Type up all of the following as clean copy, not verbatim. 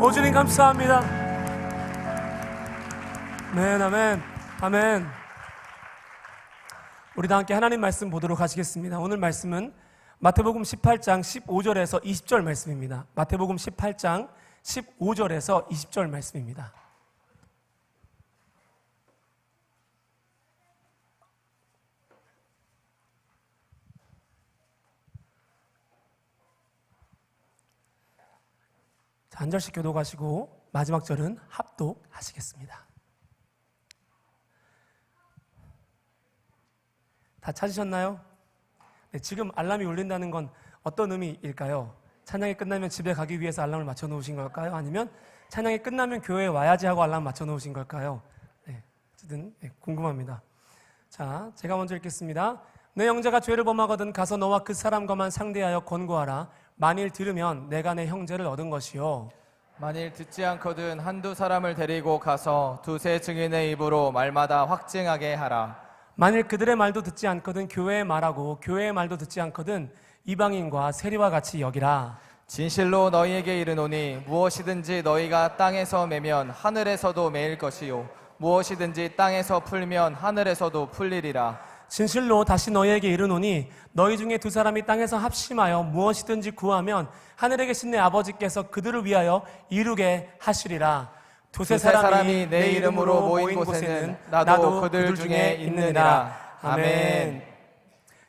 오 주님 감사합니다. 아멘, 아멘, 아멘. 우리 다 함께 하나님 말씀 보도록 하시겠습니다. 오늘 말씀은 마태복음 18장 15절에서 20절 말씀입니다. 마태복음 18장 15절에서 20절 말씀입니다. 한 절씩 교독하시고 마지막 절은 합독하시겠습니다. 다 찾으셨나요? 네, 지금 알람이 울린다는 건 어떤 의미일까요? 찬양이 끝나면 집에 가기 위해서 알람을 맞춰 놓으신 걸까요? 아니면 찬양이 끝나면 교회에 와야지 하고 알람 맞춰 놓으신 걸까요? 네, 어쨌든 궁금합니다. 자, 제가 먼저 읽겠습니다. 내 형제가 죄를 범하거든 가서 너와 그 사람과만 상대하여 권고하라. 만일 들으면 내가 내 형제를 얻은 것이요, 만일 듣지 않거든 한두 사람을 데리고 가서 두세 증인의 입으로 말마다 확증하게 하라. 만일 그들의 말도 듣지 않거든 교회의 말하고 교회의 말도 듣지 않거든 이방인과 세리와 같이 여기라. 진실로 너희에게 이르노니 무엇이든지 너희가 땅에서 매면 하늘에서도 매일 것이요 무엇이든지 땅에서 풀면 하늘에서도 풀리리라. 진실로 다시 너희에게 이르노니 너희 중에 두 사람이 땅에서 합심하여 무엇이든지 구하면 하늘에 계신 내 아버지께서 그들을 위하여 이루게 하시리라. 두세 사람이 내 이름으로 모인 곳에는 나도 그들 중에 있느니라. 아멘.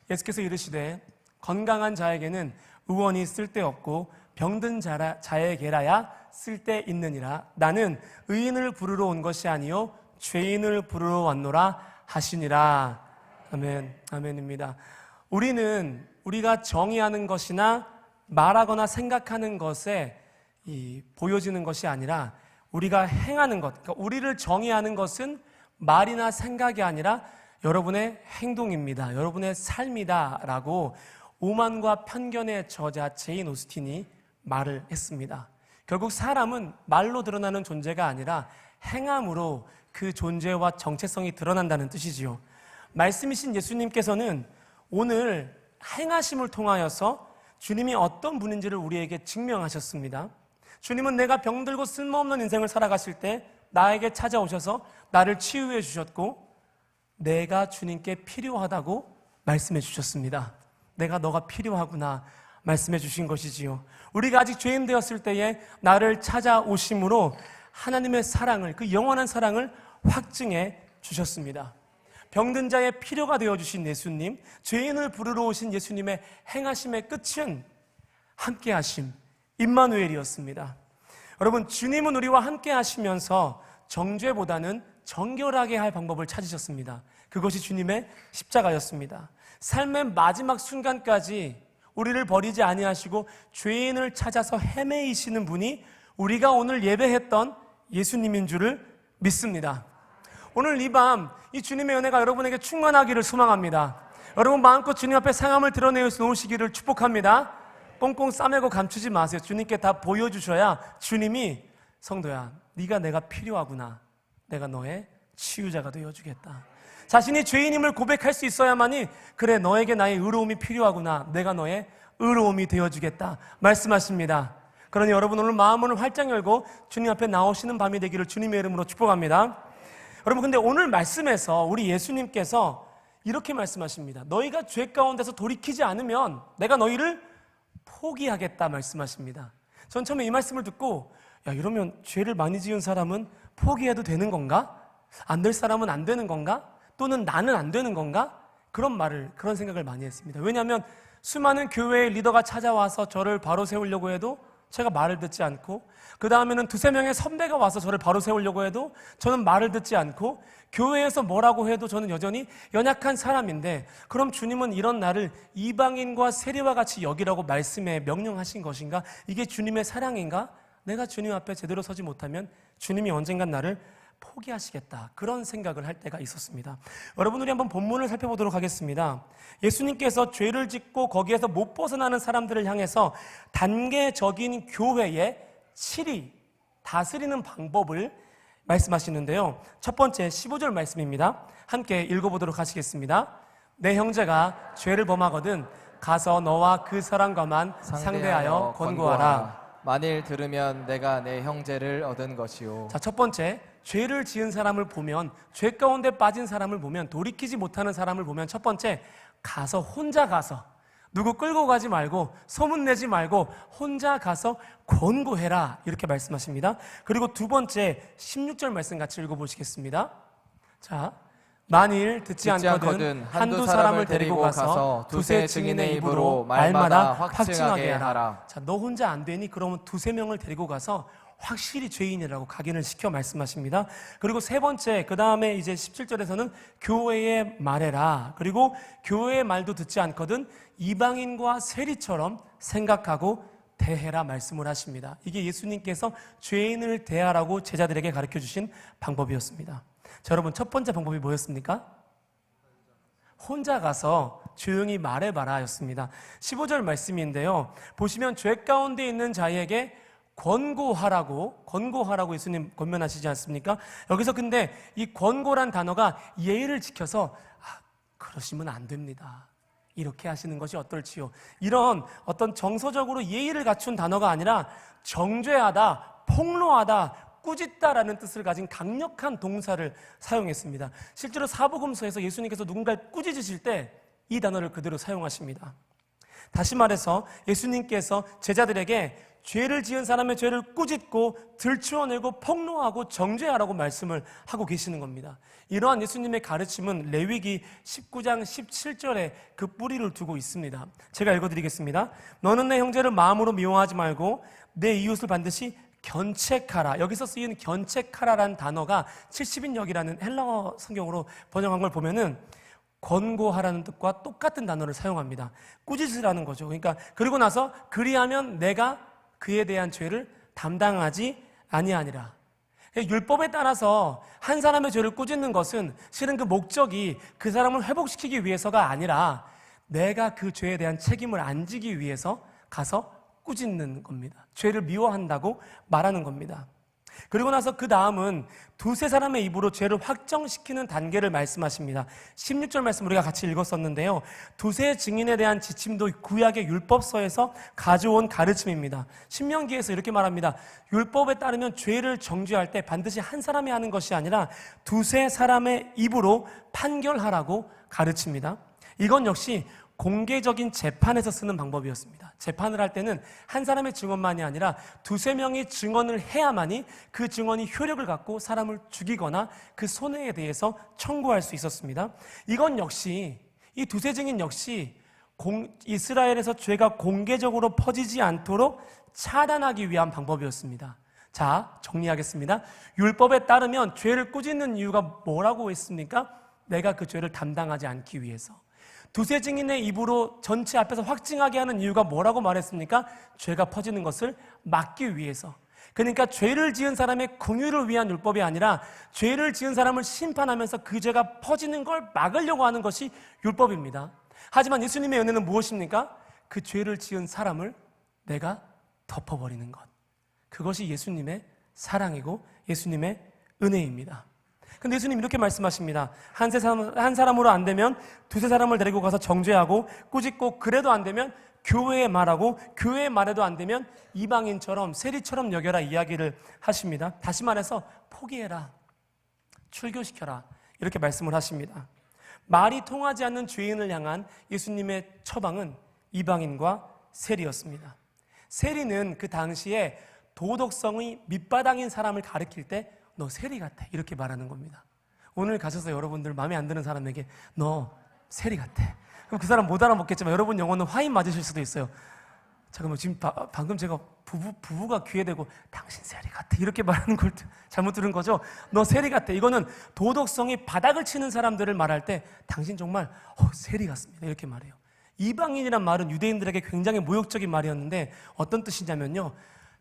예수께서 이르시되 건강한 자에게는 의원이 쓸데없고 병든 자에게라야 쓸데있느니라. 나는 의인을 부르러 온 것이 아니요 죄인을 부르러 왔노라 하시니라. 아멘, 아멘입니다. 우리가 정의하는 것이나 말하거나 생각하는 것에 보여지는 것이 아니라 우리가 행하는 것, 그러니까 우리를 정의하는 것은 말이나 생각이 아니라 여러분의 행동입니다. 여러분의 삶이다 라고 오만과 편견의 저자 제인 오스틴이 말을 했습니다. 결국 사람은 말로 드러나는 존재가 아니라 행함으로 그 존재와 정체성이 드러난다는 뜻이지요. 말씀이신 예수님께서는 오늘 행하심을 통하여서 주님이 어떤 분인지를 우리에게 증명하셨습니다. 주님은 내가 병들고 쓸모없는 인생을 살아가실 때 나에게 찾아오셔서 나를 치유해 주셨고 내가 주님께 필요하다고 말씀해 주셨습니다. 내가 너가 필요하구나 말씀해 주신 것이지요. 우리가 아직 죄인 되었을 때에 나를 찾아오심으로 하나님의 사랑을, 그 영원한 사랑을 확증해 주셨습니다. 병든 자의 필요가 되어주신 예수님, 죄인을 부르러 오신 예수님의 행하심의 끝은 함께하심, 임마누엘이었습니다. 여러분, 주님은 우리와 함께하시면서 정죄보다는 정결하게 할 방법을 찾으셨습니다. 그것이 주님의 십자가였습니다. 삶의 마지막 순간까지 우리를 버리지 아니하시고 죄인을 찾아서 헤매이시는 분이 우리가 오늘 예배했던 예수님인 줄을 믿습니다. 오늘 이 밤 이 주님의 은혜가 여러분에게 충만하기를 소망합니다. 여러분 마음껏 주님 앞에 상함을 드러내놓으시기를 축복합니다. 꽁꽁 싸매고 감추지 마세요. 주님께 다 보여주셔야 주님이 성도야, 네가 내가 필요하구나, 내가 너의 치유자가 되어주겠다. 자신이 죄인임을 고백할 수 있어야만이 그래 너에게 나의 의로움이 필요하구나, 내가 너의 의로움이 되어주겠다 말씀하십니다. 그러니 여러분 오늘 마음을 활짝 열고 주님 앞에 나오시는 밤이 되기를 주님의 이름으로 축복합니다. 여러분, 근데 오늘 말씀에서 우리 예수님께서 이렇게 말씀하십니다. 너희가 죄 가운데서 돌이키지 않으면 내가 너희를 포기하겠다 말씀하십니다. 전 처음에 이 말씀을 듣고 야, 이러면 죄를 많이 지은 사람은 포기해도 되는 건가? 안 될 사람은 안 되는 건가? 또는 나는 안 되는 건가? 그런 생각을 많이 했습니다. 왜냐하면 수많은 교회의 리더가 찾아와서 저를 바로 세우려고 해도 제가 말을 듣지 않고, 그 다음에는 두세 명의 선배가 와서 저를 바로 세우려고 해도 저는 말을 듣지 않고, 교회에서 뭐라고 해도 저는 여전히 연약한 사람인데, 그럼 주님은 이런 나를 이방인과 세리와 같이 여기라고 말씀에 명령하신 것인가? 이게 주님의 사랑인가? 내가 주님 앞에 제대로 서지 못하면 주님이 언젠간 나를 포기하시겠다, 그런 생각을 할 때가 있었습니다. 여러분, 우리 한번 본문을 살펴보도록 하겠습니다. 예수님께서 죄를 짓고 거기에서 못 벗어나는 사람들을 향해서 단계적인 교회의 치리, 다스리는 방법을 말씀하시는데요, 첫 번째 15절 말씀입니다. 함께 읽어보도록 하시겠습니다. 내 형제가 죄를 범하거든 가서 너와 그 사람과만 상대하여 권고하라. 만일 들으면 내가 내 형제를 얻은 것이요. 자, 첫 번째, 죄를 지은 사람을 보면, 죄 가운데 빠진 사람을 보면, 돌이키지 못하는 사람을 보면, 첫 번째, 혼자 가서 누구 끌고 가지 말고 소문내지 말고 혼자 가서 권고해라, 이렇게 말씀하십니다. 그리고 두 번째 16절 말씀 같이 읽어보시겠습니다. 자, 만일 듣지 않거든 한두 사람을 데리고 가서 두세 증인의 입으로 말마다 확증하게 하라. 자, 너 혼자 안 되니? 그러면 두세 명을 데리고 가서 확실히 죄인이라고 각인을 시켜 말씀하십니다. 그리고 세 번째, 그 다음에 이제 17절에서는 교회에 말해라. 그리고 교회의 말도 듣지 않거든 이방인과 세리처럼 생각하고 대해라 말씀을 하십니다. 이게 예수님께서 죄인을 대하라고 제자들에게 가르쳐 주신 방법이었습니다. 자, 여러분, 첫 번째 방법이 뭐였습니까? 혼자 가서 조용히 말해봐라 였습니다. 15절 말씀인데요, 보시면 죄 가운데 있는 자에게 권고하라고 예수님 권면하시지 않습니까? 여기서 근데 이 권고란 단어가 예의를 지켜서 그러시면 안 됩니다, 이렇게 하시는 것이 어떨지요, 이런 어떤 정서적으로 예의를 갖춘 단어가 아니라 정죄하다, 폭로하다, 꾸짖다라는 뜻을 가진 강력한 동사를 사용했습니다. 실제로 사복음서에서 예수님께서 누군가를 꾸짖으실 때 이 단어를 그대로 사용하십니다. 다시 말해서 예수님께서 제자들에게 죄를 지은 사람의 죄를 꾸짖고 들추어내고 폭로하고 정죄하라고 말씀을 하고 계시는 겁니다. 이러한 예수님의 가르침은 레위기 19장 17절에 그 뿌리를 두고 있습니다. 제가 읽어드리겠습니다. 너는 내 형제를 마음으로 미워하지 말고 내 이웃을 반드시 견책하라. 여기서 쓰인 견책하라라는 단어가 70인역이라는 헬라어 성경으로 번역한 걸 보면은 권고하라는 뜻과 똑같은 단어를 사용합니다. 꾸짖으라는 거죠. 그러니까 그리고 나서 그리하면 내가 그에 대한 죄를 담당하지 아니하니라. 율법에 따라서 한 사람의 죄를 꾸짖는 것은 실은 그 목적이 그 사람을 회복시키기 위해서가 아니라 내가 그 죄에 대한 책임을 안 지기 위해서 가서 꾸짖는 겁니다. 죄를 미워한다고 말하는 겁니다. 그리고 나서 그 다음은 두세 사람의 입으로 죄를 확정시키는 단계를 말씀하십니다. 16절 말씀 우리가 같이 읽었었는데요, 두세 증인에 대한 지침도 구약의 율법서에서 가져온 가르침입니다. 신명기에서 이렇게 말합니다. 율법에 따르면 죄를 정죄할 때 반드시 한 사람이 하는 것이 아니라 두세 사람의 입으로 판결하라고 가르칩니다. 이건 역시 공개적인 재판에서 쓰는 방법이었습니다. 재판을 할 때는 한 사람의 증언만이 아니라 두세 명이 증언을 해야만이 그 증언이 효력을 갖고 사람을 죽이거나 그 손해에 대해서 청구할 수 있었습니다. 이건 역시, 이 두세 증인 역시 이스라엘에서 죄가 공개적으로 퍼지지 않도록 차단하기 위한 방법이었습니다. 자, 정리하겠습니다. 율법에 따르면 죄를 꾸짖는 이유가 뭐라고 했습니까? 내가 그 죄를 담당하지 않기 위해서. 두세 증인의 입으로 전체 앞에서 확증하게 하는 이유가 뭐라고 말했습니까? 죄가 퍼지는 것을 막기 위해서. 그러니까 죄를 지은 사람의 긍휼을 위한 율법이 아니라 죄를 지은 사람을 심판하면서 그 죄가 퍼지는 걸 막으려고 하는 것이 율법입니다. 하지만 예수님의 은혜는 무엇입니까? 그 죄를 지은 사람을 내가 덮어버리는 것. 그것이 예수님의 사랑이고 예수님의 은혜입니다. 근데 예수님 이렇게 말씀하십니다. 한 사람으로 안 되면 두세 사람을 데리고 가서 정죄하고 꾸짖고, 그래도 안 되면 교회에 말하고, 교회에 말해도 안 되면 이방인처럼 세리처럼 여겨라 이야기를 하십니다. 다시 말해서 포기해라, 출교시켜라, 이렇게 말씀을 하십니다. 말이 통하지 않는 죄인을 향한 예수님의 처방은 이방인과 세리였습니다. 세리는 그 당시에 도덕성이 밑바닥인 사람을 가리킬 때 너 세리 같아, 이렇게 말하는 겁니다. 오늘 가셔서 여러분들 마음에 안 드는 사람에게 너 세리 같아, 그럼 그 사람 못 알아먹겠지만 여러분 영어는 화인 맞으실 수도 있어요. 잠깐만, 지금 방금 제가 부부가 귀에 대고 당신 세리 같아 이렇게 말하는 걸 잘못 들은 거죠? 너 세리 같아, 이거는 도덕성이 바닥을 치는 사람들을 말할 때 당신 정말 세리 같습니다, 이렇게 말해요. 이방인이란 말은 유대인들에게 굉장히 모욕적인 말이었는데 어떤 뜻이냐면요,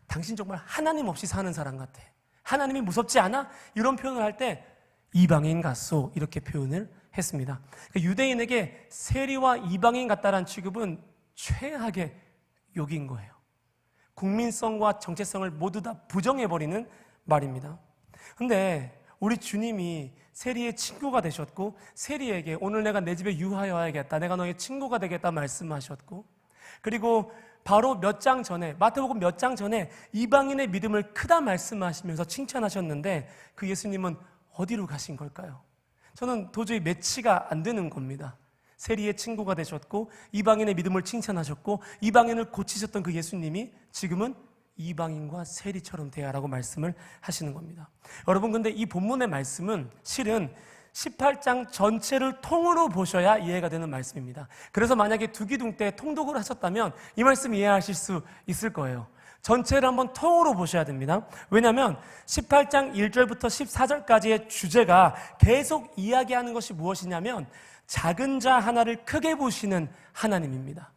당신 정말 하나님 없이 사는 사람 같아, 하나님이 무섭지 않아? 이런 표현을 할 때 이방인 같소, 이렇게 표현을 했습니다. 그러니까 유대인에게 세리와 이방인 같다라는 취급은 최악의 욕인 거예요. 국민성과 정체성을 모두 다 부정해버리는 말입니다. 근데 우리 주님이 세리의 친구가 되셨고, 세리에게 오늘 내가 내 집에 유하여 와야겠다, 내가 너의 친구가 되겠다 말씀하셨고, 그리고 바로 몇 장 전에, 마태복음 몇 장 전에 이방인의 믿음을 크다 말씀하시면서 칭찬하셨는데 그 예수님은 어디로 가신 걸까요? 저는 도저히 매치가 안 되는 겁니다. 세리의 친구가 되셨고 이방인의 믿음을 칭찬하셨고 이방인을 고치셨던 그 예수님이 지금은 이방인과 세리처럼 대하라고 말씀을 하시는 겁니다. 여러분, 근데 이 본문의 말씀은 실은 18장 전체를 통으로 보셔야 이해가 되는 말씀입니다. 그래서 만약에 두기둥 때 통독을 하셨다면 이 말씀 이해하실 수 있을 거예요. 전체를 한번 통으로 보셔야 됩니다. 왜냐하면 18장 1절부터 14절까지의 주제가 계속 이야기하는 것이 무엇이냐면 작은 자 하나를 크게 보시는 하나님입니다.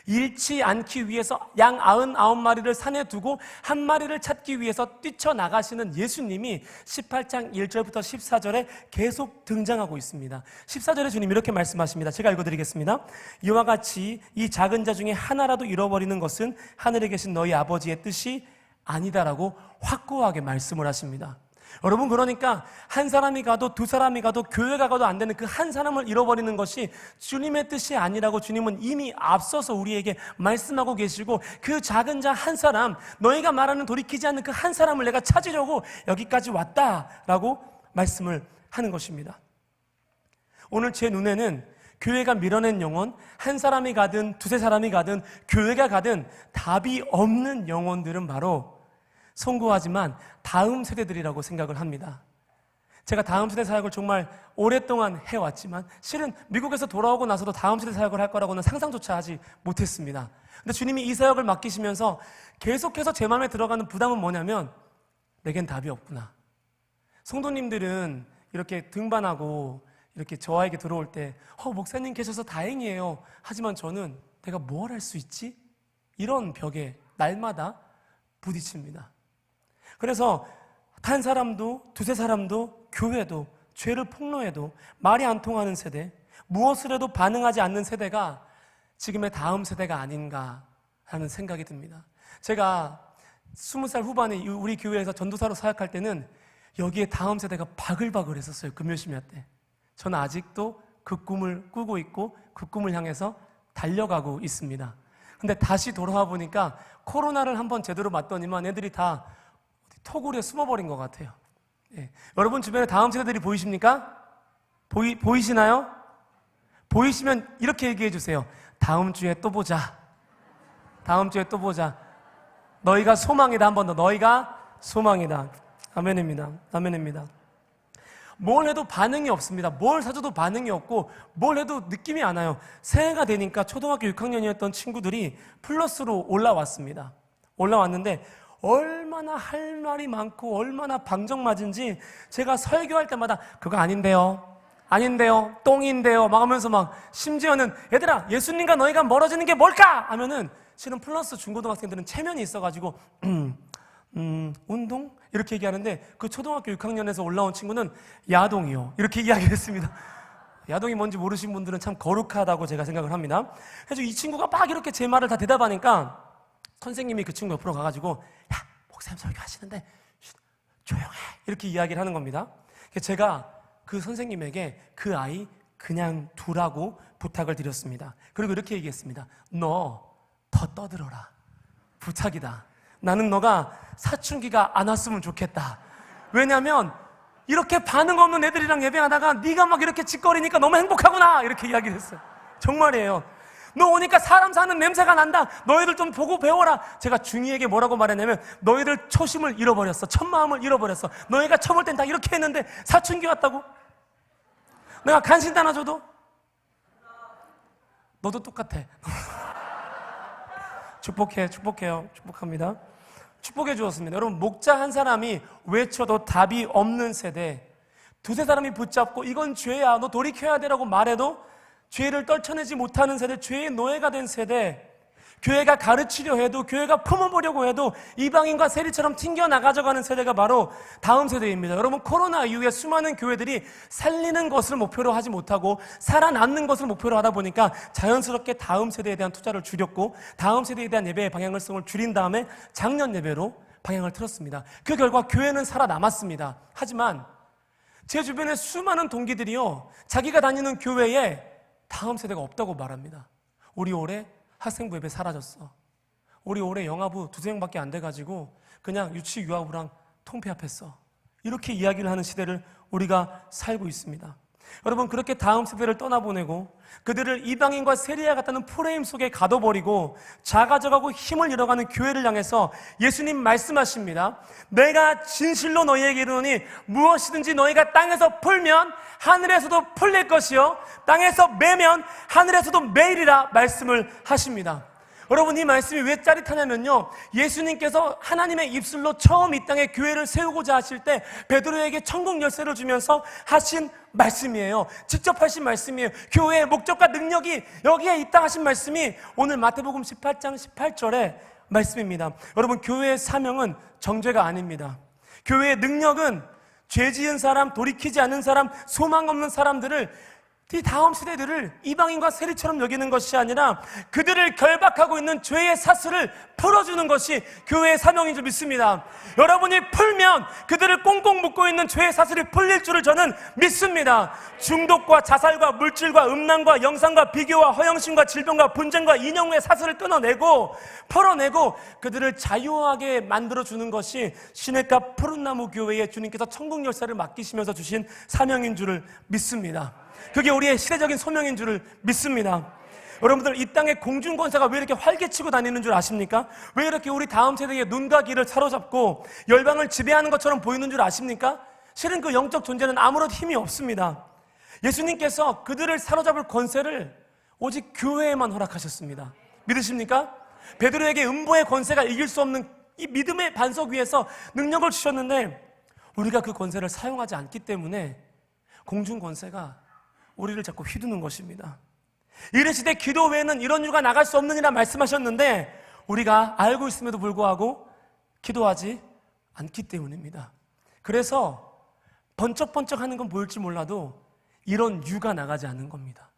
잃지 않기 위해서 양 99마리를 산에 두고 한 마리를 찾기 위해서 뛰쳐나가시는 예수님이 18장 1절부터 14절에 계속 등장하고 있습니다. 14절에 주님 이렇게 말씀하십니다. 제가 읽어드리겠습니다. 이와 같이 이 작은 자 중에 하나라도 잃어버리는 것은 하늘에 계신 너희 아버지의 뜻이 아니다라고 확고하게 말씀을 하십니다. 여러분, 그러니까 한 사람이 가도 두 사람이 가도 교회가 가도 안 되는 그 한 사람을 잃어버리는 것이 주님의 뜻이 아니라고 주님은 이미 앞서서 우리에게 말씀하고 계시고, 그 작은 자 한 사람, 너희가 말하는 돌이키지 않는 그 한 사람을 내가 찾으려고 여기까지 왔다라고 말씀을 하는 것입니다. 오늘 제 눈에는 교회가 밀어낸 영혼, 한 사람이 가든 두세 사람이 가든 교회가 가든 답이 없는 영혼들은 바로 송구하지만 다음 세대들이라고 생각을 합니다. 제가 다음 세대 사역을 정말 오랫동안 해왔지만 실은 미국에서 돌아오고 나서도 다음 세대 사역을 할 거라고는 상상조차 하지 못했습니다. 근데 주님이 이 사역을 맡기시면서 계속해서 제 마음에 들어가는 부담은 뭐냐면 내겐 답이 없구나. 성도님들은 이렇게 등반하고 이렇게 저에게 들어올 때 목사님 계셔서 다행이에요. 하지만 저는 내가 뭘 할 수 있지? 이런 벽에 날마다 부딪힙니다. 그래서 한 사람도 두세 사람도 교회도 죄를 폭로해도 말이 안 통하는 세대, 무엇을 해도 반응하지 않는 세대가 지금의 다음 세대가 아닌가 하는 생각이 듭니다. 제가 20살 후반에 우리 교회에서 전도사로 사역할 때는 여기에 다음 세대가 바글바글 했었어요. 금요심야 때. 저는 아직도 그 꿈을 꾸고 있고 그 꿈을 향해서 달려가고 있습니다. 근데 다시 돌아와 보니까 코로나를 한번 제대로 맞더니만 애들이 다 토굴에 숨어버린 것 같아요. 예. 여러분 주변에 다음 세대들이 보이십니까? 보이시나요? 보이시면 이렇게 얘기해 주세요. 다음 주에 또 보자. 다음 주에 또 보자. 너희가 소망이다. 한 번 더. 너희가 소망이다. 아멘입니다. 아멘입니다. 뭘 해도 반응이 없습니다. 뭘 사줘도 반응이 없고 뭘 해도 느낌이 안 와요. 새해가 되니까 초등학교 6학년이었던 친구들이 플러스로 올라왔습니다. 올라왔는데 얼마나 할 말이 많고 얼마나 방정맞은지 제가 설교할 때마다 그거 아닌데요, 아닌데요, 똥인데요 막 하면서 막 심지어는 얘들아 예수님과 너희가 멀어지는 게 뭘까? 하면은 실은 플러스 중고등학생들은 체면이 있어가지고 운동? 이렇게 얘기하는데 그 초등학교 6학년에서 올라온 친구는 야동이요 이렇게 이야기했습니다. 야동이 뭔지 모르신 분들은 참 거룩하다고 제가 생각을 합니다. 그래서 이 친구가 막 이렇게 제 말을 다 대답하니까 선생님이 그 친구 옆으로 가가지고 야 목사님 설교하시는데 조용해 이렇게 이야기를 하는 겁니다. 제가 그 선생님에게 그 아이 그냥 두라고 부탁을 드렸습니다. 그리고 이렇게 얘기했습니다. 너 더 떠들어라. 부탁이다. 나는 너가 사춘기가 안 왔으면 좋겠다. 왜냐면 이렇게 반응 없는 애들이랑 예배하다가 네가 막 이렇게 짓거리니까 너무 행복하구나 이렇게 이야기를 했어요. 정말이에요. 너 오니까 사람 사는 냄새가 난다. 너희들 좀 보고 배워라. 제가 중이에게 뭐라고 말했냐면 너희들 초심을 잃어버렸어. 첫 마음을 잃어버렸어. 너희가 처음 올 땐 다 이렇게 했는데 사춘기 왔다고? 내가 간식 하나 줘도? 너도 똑같아. 축복해요. 축복합니다. 축복해 주었습니다. 여러분, 목자 한 사람이 외쳐도 답이 없는 세대, 두세 사람이 붙잡고 이건 죄야, 너 돌이켜야 되라고 말해도 죄를 떨쳐내지 못하는 세대, 죄의 노예가 된 세대, 교회가 가르치려 해도 교회가 품어보려고 해도 이방인과 세리처럼 튕겨나가져가는 세대가 바로 다음 세대입니다. 여러분, 코로나 이후에 수많은 교회들이 살리는 것을 목표로 하지 못하고 살아남는 것을 목표로 하다 보니까 자연스럽게 다음 세대에 대한 투자를 줄였고 다음 세대에 대한 예배의 방향성을 줄인 다음에 작년 예배로 방향을 틀었습니다. 그 결과 교회는 살아남았습니다. 하지만 제 주변에 수많은 동기들이요, 자기가 다니는 교회에 다음 세대가 없다고 말합니다. 우리 올해 학생부 예배 사라졌어. 우리 올해 영아부 2명밖에 안 돼가지고 그냥 유치 유아부랑 통폐합했어. 이렇게 이야기를 하는 시대를 우리가 살고 있습니다. 여러분, 그렇게 다음 세대를 떠나보내고 그들을 이방인과 세리와 같다는 프레임 속에 가둬버리고 작아져가고 힘을 잃어가는 교회를 향해서 예수님 말씀하십니다. 내가 진실로 너희에게 이르노니 무엇이든지 너희가 땅에서 풀면 하늘에서도 풀릴 것이요 땅에서 매면 하늘에서도 매이리라 말씀을 하십니다. 여러분, 이 말씀이 왜 짜릿하냐면요, 예수님께서 하나님의 입술로 처음 이 땅에 교회를 세우고자 하실 때 베드로에게 천국 열쇠를 주면서 하신 말씀이에요. 직접 하신 말씀이에요. 교회의 목적과 능력이 여기에 있다 하신 말씀이 오늘 마태복음 18장 18절의 말씀입니다. 여러분, 교회의 사명은 정죄가 아닙니다. 교회의 능력은 죄 지은 사람, 돌이키지 않는 사람, 소망 없는 사람들을, 이 다음 세대들을 이방인과 세리처럼 여기는 것이 아니라 그들을 결박하고 있는 죄의 사슬을 풀어주는 것이 교회의 사명인 줄 믿습니다. 여러분이 풀면 그들을 꽁꽁 묶고 있는 죄의 사슬이 풀릴 줄을 저는 믿습니다. 중독과 자살과 물질과 음란과 영상과 비교와 허영심과 질병과 분쟁과 인형의 사슬을 끊어내고 풀어내고 그들을 자유하게 만들어주는 것이 시냇가 푸른나무 교회에 주님께서 천국 열쇠를 맡기시면서 주신 사명인 줄을 믿습니다. 그게 우리의 시대적인 소명인 줄을 믿습니다. 여러분들, 이 땅의 공중권세가 왜 이렇게 활개치고 다니는 줄 아십니까? 왜 이렇게 우리 다음 세대의 눈과 귀를 사로잡고 열방을 지배하는 것처럼 보이는 줄 아십니까? 실은 그 영적 존재는 아무런 힘이 없습니다. 예수님께서 그들을 사로잡을 권세를 오직 교회에만 허락하셨습니다. 믿으십니까? 베드로에게 음보의 권세가 이길 수 없는 이 믿음의 반석 위에서 능력을 주셨는데 우리가 그 권세를 사용하지 않기 때문에 공중권세가 우리를 자꾸 휘두는 것입니다. 이르시되 기도 외에는 이런 일과 나갈 수 없느니라 말씀하셨는데 우리가 알고 있음에도 불구하고 기도하지 않기 때문입니다. 그래서 번쩍번쩍 하는 건 보일지 몰라도 이런 유가 나가지 않는 겁니다.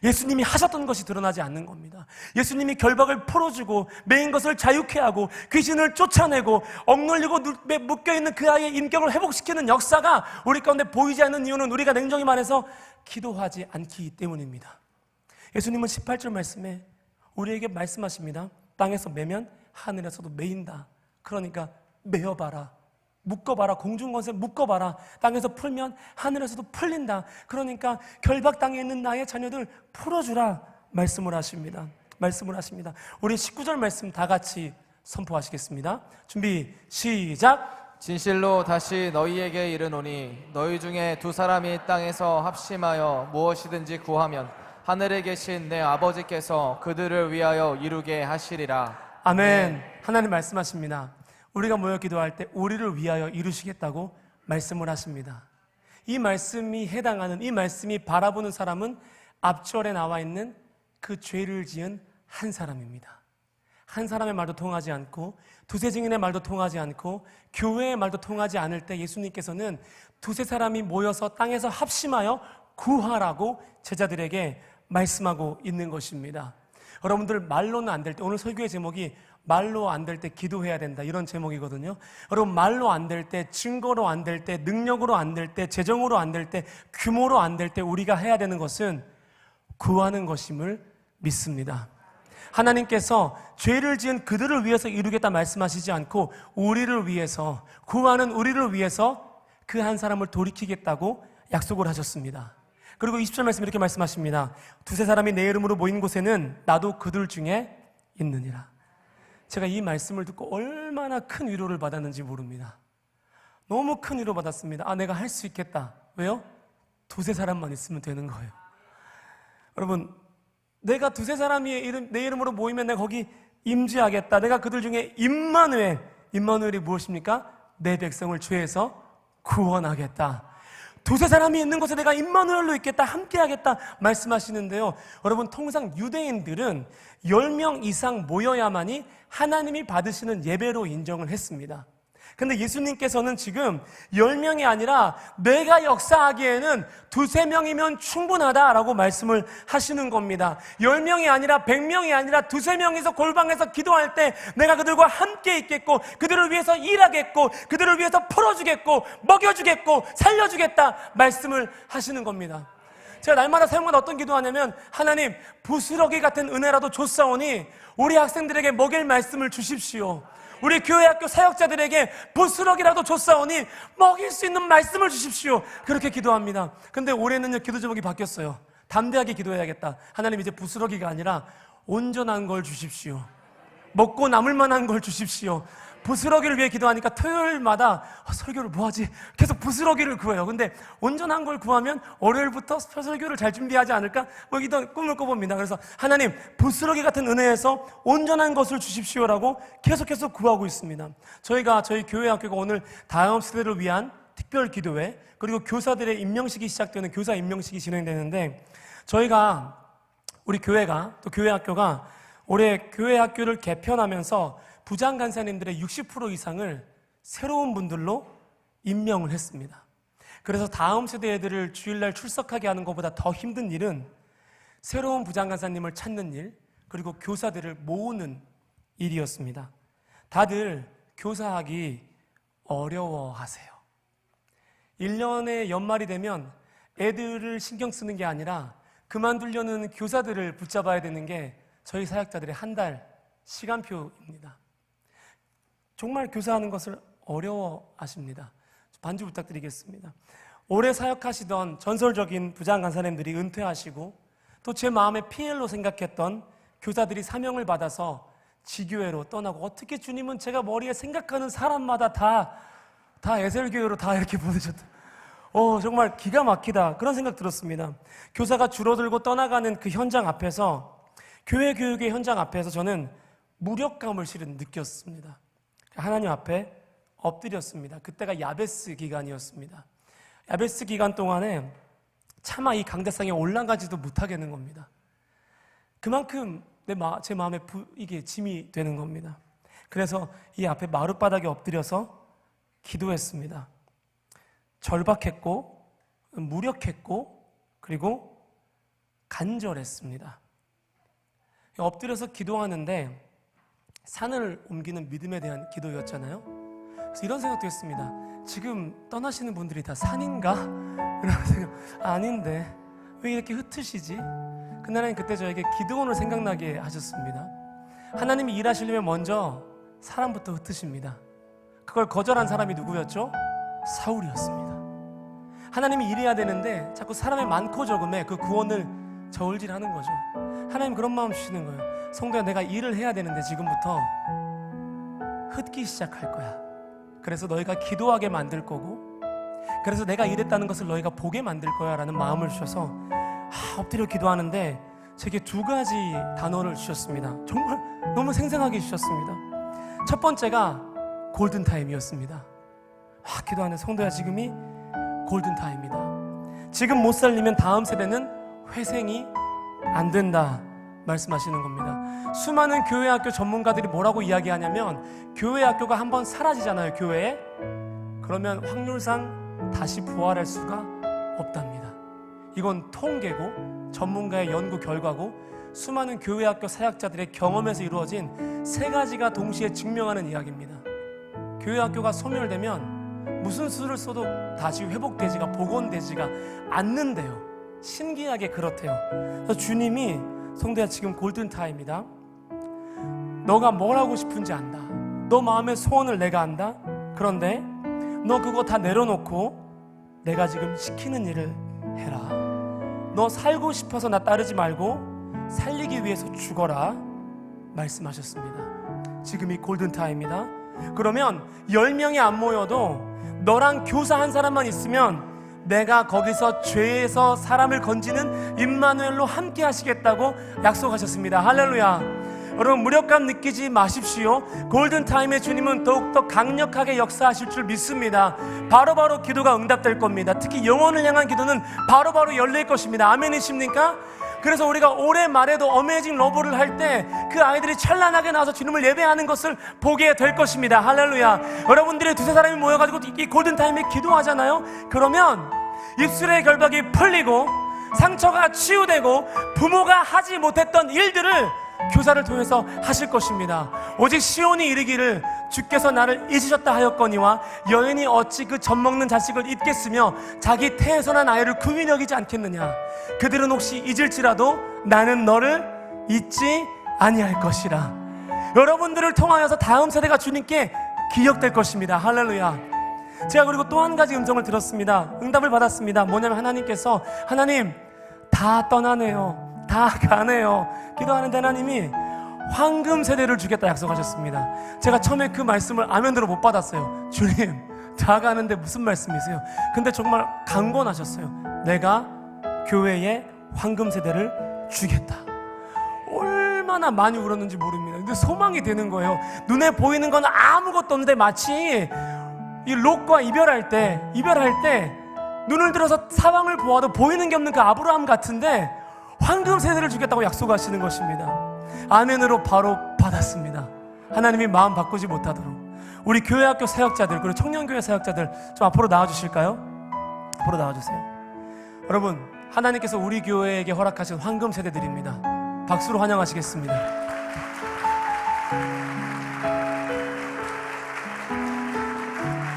예수님이 하셨던 것이 드러나지 않는 겁니다. 예수님이 결박을 풀어주고 매인 것을 자유케 하고 귀신을 쫓아내고 억눌리고 묶여있는 그 아이의 인격을 회복시키는 역사가 우리 가운데 보이지 않는 이유는 우리가 냉정히 말해서 기도하지 않기 때문입니다. 예수님은 18절 말씀에 우리에게 말씀하십니다. 땅에서 매면 하늘에서도 매인다. 그러니까 매어봐라, 묶어봐라, 공중권세 묶어봐라. 땅에서 풀면 하늘에서도 풀린다. 그러니까 결박당해 있는 나의 자녀들 풀어주라 말씀을 하십니다. 우리 19절 말씀 다 같이 선포하시겠습니다. 준비 시작. 진실로 다시 너희에게 이르노니 너희 중에 두 사람이 땅에서 합심하여 무엇이든지 구하면 하늘에 계신 내 아버지께서 그들을 위하여 이루게 하시리라. 아멘. 하나님 말씀하십니다. 우리가 모여 기도할 때 우리를 위하여 이루시겠다고 말씀을 하십니다. 이 말씀이 해당하는, 이 말씀이 바라보는 사람은 앞절에 나와 있는 그 죄를 지은 한 사람입니다. 한 사람의 말도 통하지 않고 두세 증인의 말도 통하지 않고 교회의 말도 통하지 않을 때 예수님께서는 두세 사람이 모여서 땅에서 합심하여 구하라고 제자들에게 말씀하고 있는 것입니다. 여러분들, 말로는 안 될 때, 오늘 설교의 제목이 말로 안 될 때 기도해야 된다, 이런 제목이거든요. 여러분, 말로 안 될 때, 증거로 안 될 때, 능력으로 안 될 때, 재정으로 안 될 때, 규모로 안 될 때 우리가 해야 되는 것은 구하는 것임을 믿습니다. 하나님께서 죄를 지은 그들을 위해서 이루겠다 말씀하시지 않고 우리를 위해서, 구하는 우리를 위해서 그 한 사람을 돌이키겠다고 약속을 하셨습니다. 그리고 20절 말씀 이렇게 말씀하십니다. 두세 사람이 내 이름으로 모인 곳에는 나도 그들 중에 있느니라. 제가 이 말씀을 듣고 얼마나 큰 위로를 받았는지 모릅니다. 너무 큰 위로 받았습니다. 내가 할 수 있겠다. 왜요? 두세 사람만 있으면 되는 거예요. 여러분, 내가 두세 사람이 내 이름으로 모이면 내가 거기 임재하겠다. 내가 그들 중에 임마누엘이 무엇입니까? 내 백성을 죄에서 구원하겠다. 두세 사람이 있는 곳에 내가 임마누엘로 있겠다, 함께하겠다 말씀하시는데요. 여러분, 통상 유대인들은 10명 이상 모여야만이 하나님이 받으시는 예배로 인정을 했습니다. 근데 예수님께서는 지금 10명이 아니라 내가 역사하기에는 두세 명이면 충분하다라고 말씀을 하시는 겁니다. 10명이 아니라 100명이 아니라 두세 명이서 골방에서 기도할 때 내가 그들과 함께 있겠고 그들을 위해서 일하겠고 그들을 위해서 풀어주겠고 먹여주겠고 살려주겠다 말씀을 하시는 겁니다. 제가 날마다 사용하는 어떤 기도하냐면, 하나님 부스러기 같은 은혜라도 줬사오니 우리 학생들에게 먹일 말씀을 주십시오. 우리 교회 학교 사역자들에게 부스러기라도 줬사오니 먹일 수 있는 말씀을 주십시오. 그렇게 기도합니다. 근데 올해는요, 기도 제목이 바뀌었어요. 담대하게 기도해야겠다. 하나님, 이제 부스러기가 아니라 온전한 걸 주십시오. 먹고 남을 만한 걸 주십시오. 부스러기를 위해 기도하니까 토요일마다 설교를 뭐하지? 계속 부스러기를 구해요. 근데 온전한 걸 구하면 월요일부터 설교를 잘 준비하지 않을까? 뭐 이런 꿈을 꿔봅니다. 그래서 하나님, 부스러기 같은 은혜에서 온전한 것을 주십시오라고 계속해서 구하고 있습니다. 저희 교회 학교가 오늘 다음 세대를 위한 특별 기도회, 그리고 교사들의 임명식이 시작되는 교사 임명식이 진행되는데, 우리 교회가, 또 교회 학교가 올해 교회 학교를 개편하면서 부장 간사님들의 60% 이상을 새로운 분들로 임명을 했습니다. 그래서 다음 세대 애들을 주일날 출석하게 하는 것보다 더 힘든 일은 새로운 부장 간사님을 찾는 일, 그리고 교사들을 모으는 일이었습니다. 다들 교사하기 어려워하세요. 1년의 연말이 되면 애들을 신경 쓰는 게 아니라 그만두려는 교사들을 붙잡아야 되는 게 저희 사역자들의 한 달 시간표입니다. 정말 교사하는 것을 어려워하십니다. 반주 부탁드리겠습니다. 오래 사역하시던 전설적인 부장 간사님들이 은퇴하시고, 또 제 마음의 피엘로 생각했던 교사들이 사명을 받아서 지교회로 떠나고, 어떻게 주님은 제가 머리에 생각하는 사람마다 다 에셀교회로 다 이렇게 보내셨다. 정말 기가 막히다, 그런 생각 들었습니다. 교사가 줄어들고 떠나가는 그 현장 앞에서, 교회 교육의 현장 앞에서 저는 무력감을 실은 느꼈습니다. 하나님 앞에 엎드렸습니다. 그때가 야베스 기간이었습니다. 야베스 기간 동안에 차마 이 강대상에 올라가지도 못하겠는 겁니다. 그만큼 제 마음에 이게 짐이 되는 겁니다. 그래서 이 앞에 마룻바닥에 엎드려서 기도했습니다. 절박했고, 무력했고, 그리고 간절했습니다. 엎드려서 기도하는데 산을 옮기는 믿음에 대한 기도였잖아요. 그래서 이런 생각도 했습니다. 지금 떠나시는 분들이 다 산인가? 이런 생각, 아닌데 왜 이렇게 흩으시지? 그날은 그때 저에게 기드온을 생각나게 하셨습니다. 하나님이 일하시려면 먼저 사람부터 흩으십니다. 그걸 거절한 사람이 누구였죠? 사울이었습니다. 하나님이 일해야 되는데 자꾸 사람의 많고 적음에 그 구원을 저울질하는 거죠. 하나님 그런 마음 주시는 거예요. 성도야, 내가 일을 해야 되는데 지금부터 흩기 시작할 거야. 그래서 너희가 기도하게 만들 거고, 그래서 내가 일했다는 것을 너희가 보게 만들 거야 라는 마음을 주셔서 엎드려 기도하는데 제게 2가지 단어를 주셨습니다. 정말 너무 생생하게 주셨습니다. 첫 번째가 골든타임이었습니다. 기도하는 성도야, 지금이 골든타임이다. 지금 못 살리면 다음 세대는 회생이 안 된다 말씀하시는 겁니다. 수많은 교회 학교 전문가들이 뭐라고 이야기하냐면, 교회 학교가 한번 사라지잖아요, 교회에. 그러면 확률상 다시 부활할 수가 없답니다. 이건 통계고 전문가의 연구 결과고 수많은 교회 학교 사역자들의 경험에서 이루어진 3가지가 동시에 증명하는 이야기입니다. 교회 학교가 소멸되면 무슨 수를 써도 다시 회복되지가, 복원되지가 않는데요. 신기하게 그렇대요. 그래서 주님이, 성도야, 지금 골든타임이다. 너가 뭘 하고 싶은지 안다. 너 마음의 소원을 내가 안다. 그런데 너 그거 다 내려놓고 내가 지금 시키는 일을 해라. 너 살고 싶어서 나 따르지 말고 살리기 위해서 죽어라 말씀하셨습니다. 지금이 골든타임이다. 그러면 10명이 안 모여도 너랑 교사 한 사람만 있으면 내가 거기서 죄에서 사람을 건지는 임마누엘로 함께 하시겠다고 약속하셨습니다. 할렐루야. 여러분, 무력감 느끼지 마십시오. 골든타임의 주님은 더욱더 강력하게 역사하실 줄 믿습니다. 바로바로 기도가 응답될 겁니다. 특히 영혼을 향한 기도는 바로바로 열릴 것입니다. 아멘이십니까? 그래서 우리가 올해 말에도 어메이징 러브를 할 때 그 아이들이 찬란하게 나와서 주님을 예배하는 것을 보게 될 것입니다. 할렐루야. 여러분들이 2-3사람이 모여가지고 이 골든타임에 기도하잖아요. 그러면 입술의 결박이 풀리고 상처가 치유되고 부모가 하지 못했던 일들을 교사를 통해서 하실 것입니다. 오직 시온이 이르기를 주께서 나를 잊으셨다 하였거니와 여인이 어찌 그 젖먹는 자식을 잊겠으며 자기 태에서 난 아이를 긍히 여기지 않겠느냐. 그들은 혹시 잊을지라도 나는 너를 잊지 아니할 것이라. 여러분들을 통하여서 다음 세대가 주님께 기억될 것입니다. 할렐루야. 제가 그리고 또 한 가지 음성을 들었습니다. 응답을 받았습니다. 뭐냐면 하나님께서 하나님 다 떠나네요, 다 가네요. 기도하는데 하나님이 황금 세대를 주겠다 약속하셨습니다. 제가 처음에 그 말씀을 아멘으로 못 받았어요. 주님 다 가는데 무슨 말씀이세요? 근데 정말 강권하셨어요. 내가 교회에 황금 세대를 주겠다. 얼마나 많이 울었는지 모릅니다. 근데 소망이 되는 거예요. 눈에 보이는 건 아무것도 없는데 마치 이 롯과 이별할 때 눈을 들어서 사방을 보아도 보이는 게 없는 그 아브라함 같은데 황금 세대를 주겠다고 약속하시는 것입니다. 아멘으로 바로 받았습니다. 하나님이 마음 바꾸지 못하도록 우리 교회학교 사역자들 그리고 청년교회 사역자들 좀 앞으로 나와주실까요? 앞으로 나와주세요. 여러분, 하나님께서 우리 교회에게 허락하신 황금 세대들입니다. 박수로 환영하시겠습니다.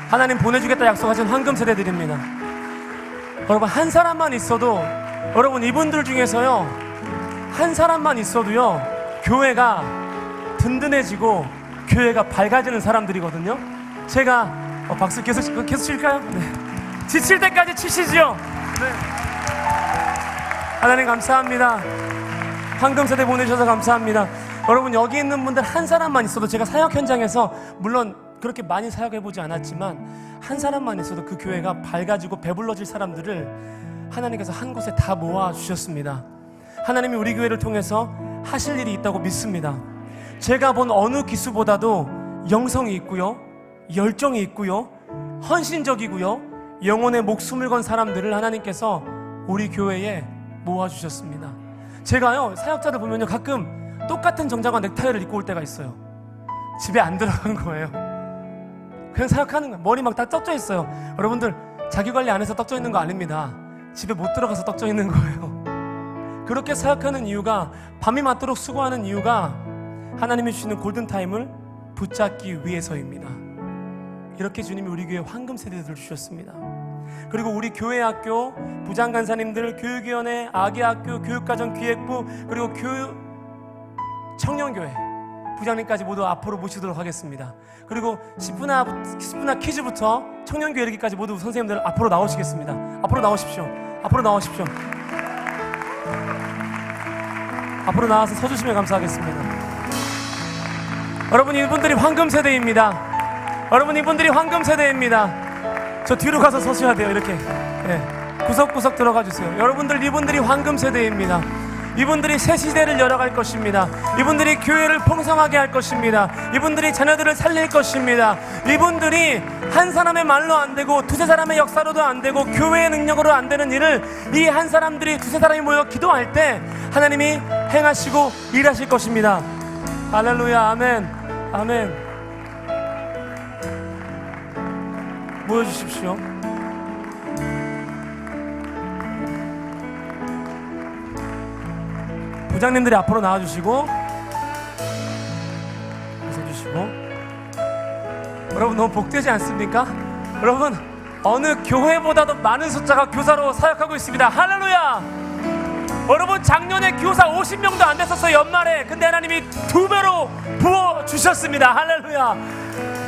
하나님 보내주겠다 약속하신 황금 세대들입니다. 여러분, 한 사람만 있어도, 여러분 이분들 중에서요 한 사람만 있어도요 교회가 든든해지고 교회가 밝아지는 사람들이거든요. 제가 박수 계속 칠까요? 네. 지칠 때까지 치시죠. 네. 하나님 감사합니다. 황금 세대 보내주셔서 감사합니다. 여러분, 여기 있는 분들 한 사람만 있어도, 제가 사역 현장에서 물론 그렇게 많이 사역해보지 않았지만 한 사람만 있어도 그 교회가 밝아지고 배불러질 사람들을 하나님께서 한 곳에 다 모아주셨습니다. 하나님이 우리 교회를 통해서 하실 일이 있다고 믿습니다. 제가 본 어느 기수보다도 영성이 있고요, 열정이 있고요, 헌신적이고요, 영혼의 목숨을 건 사람들을 하나님께서 우리 교회에 모아주셨습니다. 제가요 사역자들 보면요 가끔 똑같은 정장과 넥타이를 입고 올 때가 있어요. 집에 안 들어간 거예요. 그냥 사역하는 거예요. 머리 막 다 떡져 있어요. 여러분들 자기관리 안 해서 떡져 있는 거 아닙니다. 집에 못 들어가서 떡져 있는 거예요. 그렇게 사역하는 이유가, 밤이 맞도록 수고하는 이유가 하나님이 주시는 골든타임을 붙잡기 위해서입니다. 이렇게 주님이 우리 교회에 황금 세대들을 주셨습니다. 그리고 우리 교회학교 부장간사님들, 교육위원회, 아기학교, 교육가정 기획부, 그리고 청년교회 부장님까지 모두 앞으로 모시도록 하겠습니다. 그리고 10분화 퀴즈부터 청년교회 이르기까지 모두 선생님들 앞으로 나오시겠습니다. 앞으로 나오십시오. 앞으로 나오십시오. 앞으로 나와서 서주시면 감사하겠습니다. 여러분, 이분들이 황금 세대입니다. 여러분, 이분들이 황금 세대입니다. 저 뒤로 가서 서셔야 돼요. 이렇게 구석구석 들어가 주세요. 여러분들, 이분들이 황금 세대입니다. 이분들이 새 시대를 열어갈 것입니다. 이분들이 교회를 풍성하게 할 것입니다. 이분들이 자녀들을 살릴 것입니다. 이분들이 한 사람의 말로 안 되고 두세 사람의 역사로도 안 되고 교회의 능력으로 안 되는 일을 이 한 사람들이 두세 사람이 모여 기도할 때 하나님이 행하시고 일하실 것입니다. 할렐루야. 아멘. 아멘. 모여주십시오. 부장님들이 앞으로 나와주시고 서주시고. 여러분, 너무 복되지 않습니까? 여러분, 어느 교회보다도 많은 숫자가 교사로 사역하고 있습니다. 할렐루야. 여러분, 작년에 교사 50명도 안 됐었어요, 연말에. 근데 하나님이 2배로 부어주셨습니다. 할렐루야.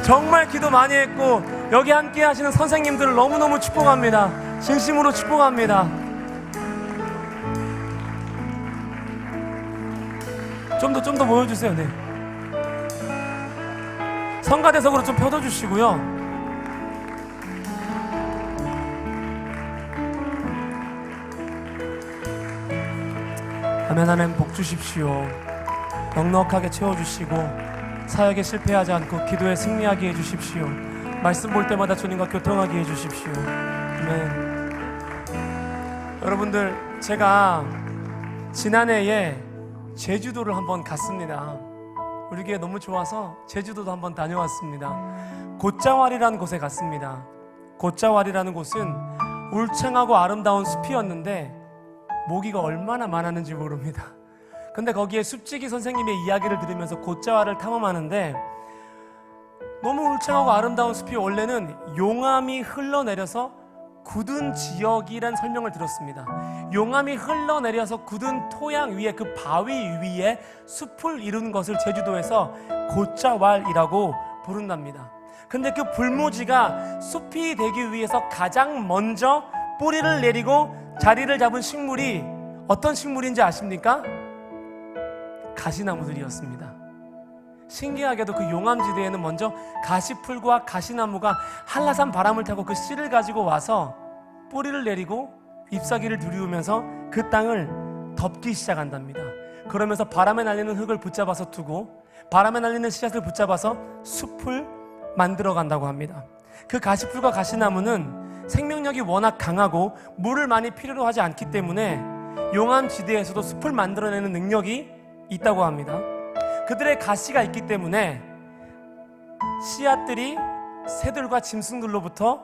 정말 기도 많이 했고, 여기 함께 하시는 선생님들을 너무너무 축복합니다. 진심으로 축복합니다. 좀 더 모여주세요. 네. 성가대석으로 좀 펴둬주시고요. 아멘. 하나님 복 주십시오. 넉넉하게 채워주시고 사역에 실패하지 않고 기도에 승리하게 해주십시오. 말씀 볼 때마다 주님과 교통하게 해주십시오. 아멘. 여러분들, 제가 지난해에 제주도를 한번 갔습니다. 우리 교회 너무 좋아서 제주도도 한번 다녀왔습니다. 곶자왈이라는 곳에 갔습니다. 곶자왈이라는 곳은 울창하고 아름다운 숲이었는데 모기가 얼마나 많았는지 모릅니다. 근데 거기에 숲지기 선생님의 이야기를 들으면서 곶자왈을 탐험하는데 너무 울창하고 아름다운 숲이 원래는 용암이 흘러내려서 굳은 지역이란 설명을 들었습니다. 용암이 흘러내려서 굳은 토양 위에 그 바위 위에 숲을 이룬 것을 제주도에서 곶자왈이라고 부른답니다. 근데 그 불모지가 숲이 되기 위해서 가장 먼저 뿌리를 내리고 자리를 잡은 식물이 어떤 식물인지 아십니까? 가시나무들이었습니다. 신기하게도 그 용암지대에는 먼저 가시풀과 가시나무가 한라산 바람을 타고 그 씨를 가지고 와서 뿌리를 내리고 잎사귀를 누리우면서 그 땅을 덮기 시작한답니다. 그러면서 바람에 날리는 흙을 붙잡아서 두고 바람에 날리는 씨앗을 붙잡아서 숲을 만들어 간다고 합니다. 그 가시풀과 가시나무는 생명력이 워낙 강하고 물을 많이 필요로 하지 않기 때문에 용암지대에서도 숲을 만들어내는 능력이 있다고 합니다. 그들의 가시가 있기 때문에 씨앗들이 새들과 짐승들로부터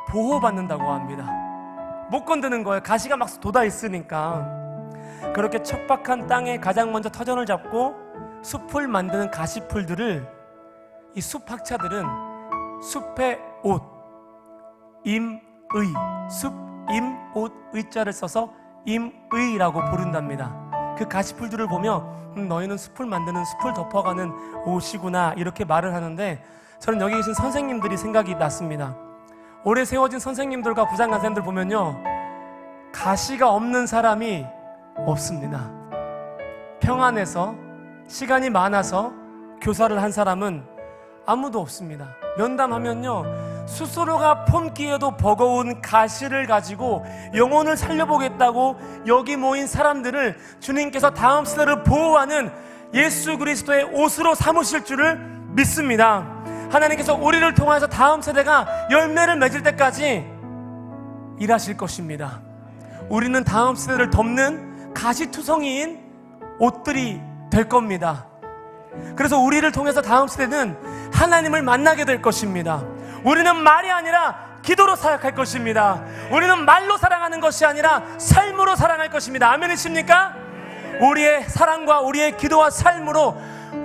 보호받는다고 합니다. 못 건드는 거예요. 가시가 막 돋아 있으니까. 그렇게 척박한 땅에 가장 먼저 터전을 잡고 숲을 만드는 가시풀들을 이 숲학자들은 숲의 옷, 임의, 숲, 임, 옷, 의자를 써서 임의라고 부른답니다. 그 가시풀들을 보며 너희는 숲을 만드는 숲을 덮어가는 옷이구나 이렇게 말을 하는데 저는 여기 계신 선생님들이 생각이 났습니다. 오래 세워진 선생님들과 부장간사님들 보면요 가시가 없는 사람이 없습니다. 평안해서 시간이 많아서 교사를 한 사람은 아무도 없습니다. 면담하면요 스스로가 품기에도 버거운 가시를 가지고 영혼을 살려보겠다고 여기 모인 사람들을 주님께서 다음 세대를 보호하는 예수 그리스도의 옷으로 삼으실 줄을 믿습니다. 하나님께서 우리를 통해서 다음 세대가 열매를 맺을 때까지 일하실 것입니다. 우리는 다음 세대를 덮는 가시투성이인 옷들이 될 겁니다. 그래서 우리를 통해서 다음 세대는 하나님을 만나게 될 것입니다. 우리는 말이 아니라 기도로 사역할 것입니다. 우리는 말로 사랑하는 것이 아니라 삶으로 사랑할 것입니다. 아멘이십니까? 우리의 사랑과 우리의 기도와 삶으로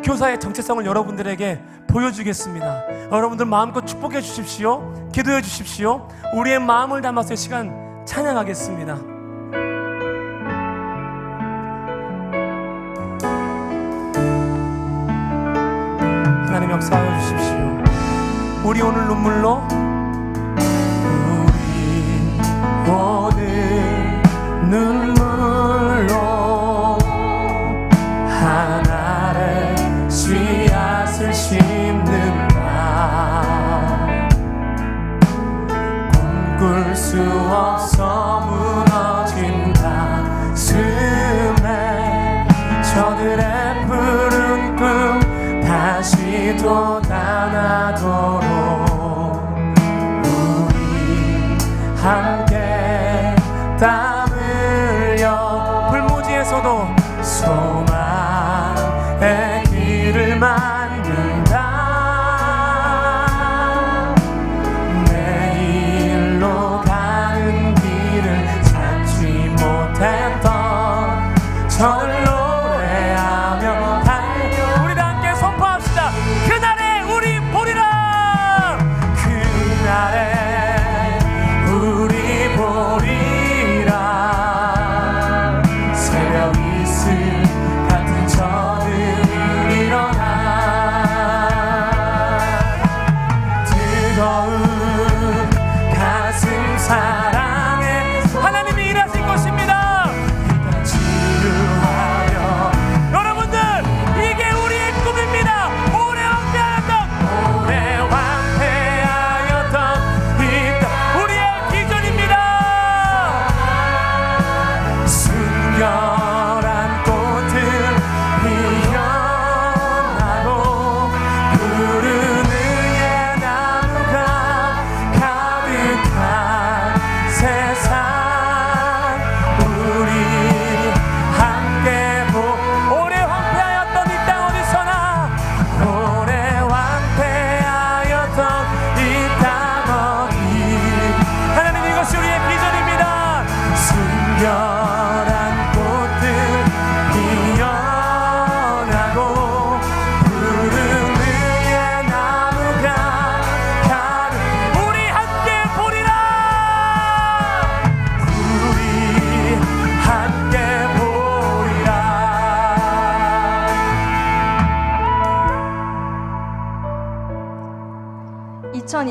교사의 정체성을 여러분들에게 보여주겠습니다. 여러분들 마음껏 축복해 주십시오. 기도해 주십시오. 우리의 마음을 담아서 이 시간 찬양하겠습니다. 하나님 역사하여 주십시오. 우리 오늘 눈물로 우리 오늘 눈물로 하나의 씨앗을 심는다. 꿈꿀 수 없어 무너진 가슴에 저들의 푸른 꿈 다시 돋아나도록 우리 함께 땀 흘려 불모지에서도 소망의 길을 만든다. 내일로 가는 길을 찾지 못했던 저를 노래하며 달려 우리 다 함께 선포합시다. 그날에 우리 보리라. 그날에 우리 보리라. 새벽 이슬 같은 저들이 일어나 뜨거운 가슴 사랑에 하나님이 일하실 것입니다. 치유하며 여러분들 이게 우리의 꿈입니다. 오래 황폐하였던 이 땅 우리의 비전입니다. 순결한 꽃들 피어나고 푸른 의의 나무가 가득한 세상 우리 함께 오래 황폐하였던 이 땅 어디서나 오래 황폐하였던 이 땅 어디 하나님 이것이 우리의 비전입니다. 순결한 꽃들 피어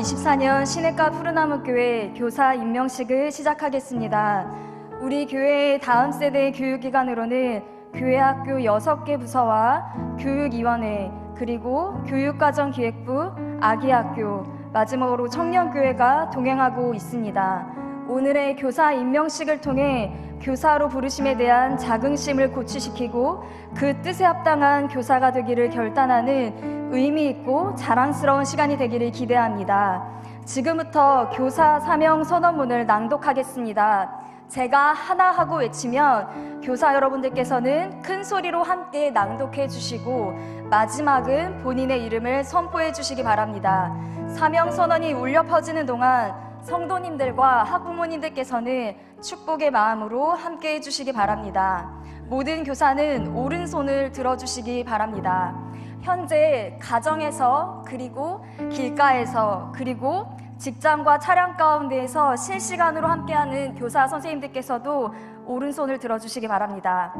2024년 시냇가 푸르나무교회 교사 임명식을 시작하겠습니다. 우리 교회의 다음 세대 교육기관으로는 교회학교 6개 부서와 교육위원회, 그리고 교육과정기획부, 아기학교, 마지막으로 청년교회가 동행하고 있습니다. 오늘의 교사 임명식을 통해 교사로 부르심에 대한 자긍심을 고취시키고 그 뜻에 합당한 교사가 되기를 결단하는 의미 있고 자랑스러운 시간이 되기를 기대합니다. 지금부터 교사 사명 선언문을 낭독하겠습니다. 제가 하나 하고 외치면 교사 여러분들께서는 큰 소리로 함께 낭독해 주시고 마지막은 본인의 이름을 선포해 주시기 바랍니다. 사명 선언이 울려 퍼지는 동안 성도님들과 학부모님들께서는 축복의 마음으로 함께 해주시기 바랍니다. 모든 교사는 오른손을 들어주시기 바랍니다. 현재 가정에서, 그리고 길가에서, 그리고 직장과 차량 가운데에서 실시간으로 함께하는 교사 선생님들께서도 오른손을 들어주시기 바랍니다.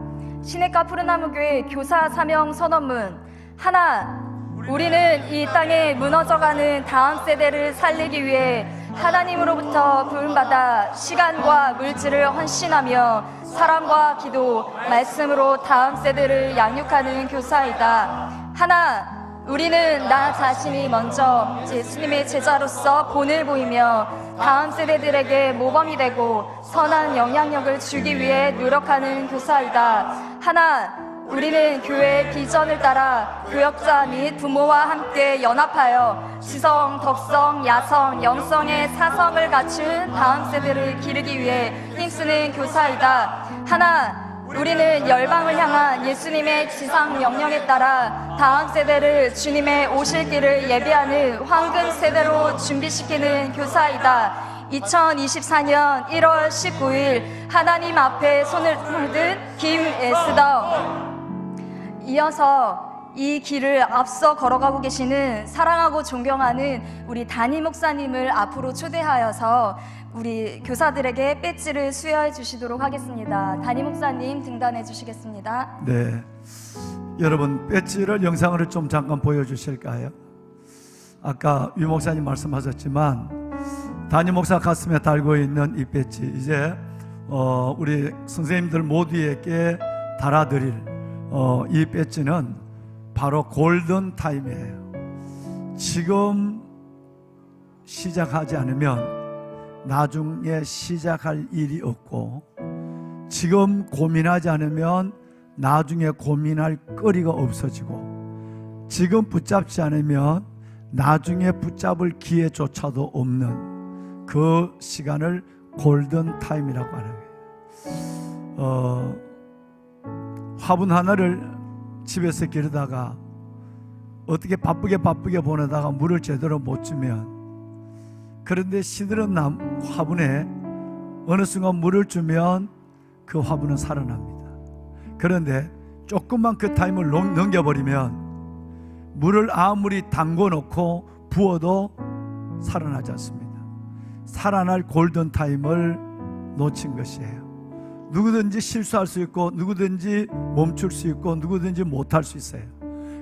시냇가 푸르나무교회 교사 사명 선언문. 하나, 우리는 이 땅에 무너져가는 다음 세대를 살리기 위해 하나님으로부터 부름받아 시간과 물질을 헌신하며 사랑과 기도, 말씀으로 다음 세대를 양육하는 교사이다. 하나, 우리는 나 자신이 먼저 예수님의 제자로서 본을 보이며 다음 세대들에게 모범이 되고 선한 영향력을 주기 위해 노력하는 교사이다. 하나, 우리는 교회의 비전을 따라 교역자 및 부모와 함께 연합하여 지성, 덕성, 야성, 영성의 사성을 갖춘 다음 세대를 기르기 위해 힘쓰는 교사이다. 하나, 우리는 열방을 향한 예수님의 지상 명령에 따라 다음 세대를 주님의 오실 길을 예비하는 황금 세대로 준비시키는 교사이다. 2024년 1월 19일 하나님 앞에 손을 든 김에스더. 이어서 이 길을 앞서 걸어가고 계시는 사랑하고 존경하는 우리 담임 목사님을 앞으로 초대하여서 우리 교사들에게 배지를 수여해 주시도록 하겠습니다. 담임 목사님 등단해 주시겠습니다. 네, 여러분 배지를 영상으로 좀 잠깐 보여주실까요? 아까 유 목사님 말씀하셨지만 담임 목사 가슴에 달고 있는 이 배지, 이제 우리 선생님들 모두에게 달아드릴 이 배지는 바로 골든 타임이에요. 지금 시작하지 않으면 나중에 시작할 일이 없고, 지금 고민하지 않으면 나중에 고민할 거리가 없어지고, 지금 붙잡지 않으면 나중에 붙잡을 기회조차도 없는 그 시간을 골든 타임이라고 하는 거예요. 화분 하나를 집에서 기르다가 어떻게 바쁘게 보내다가 물을 제대로 못 주면, 그런데 시들은 화분에 어느 순간 물을 주면 그 화분은 살아납니다. 그런데 조금만 그 타임을 넘겨버리면 물을 아무리 담궈 놓고 부어도 살아나지 않습니다. 살아날 골든 타임을 놓친 것이에요. 누구든지 실수할 수 있고, 누구든지 멈출 수 있고, 누구든지 못할 수 있어요.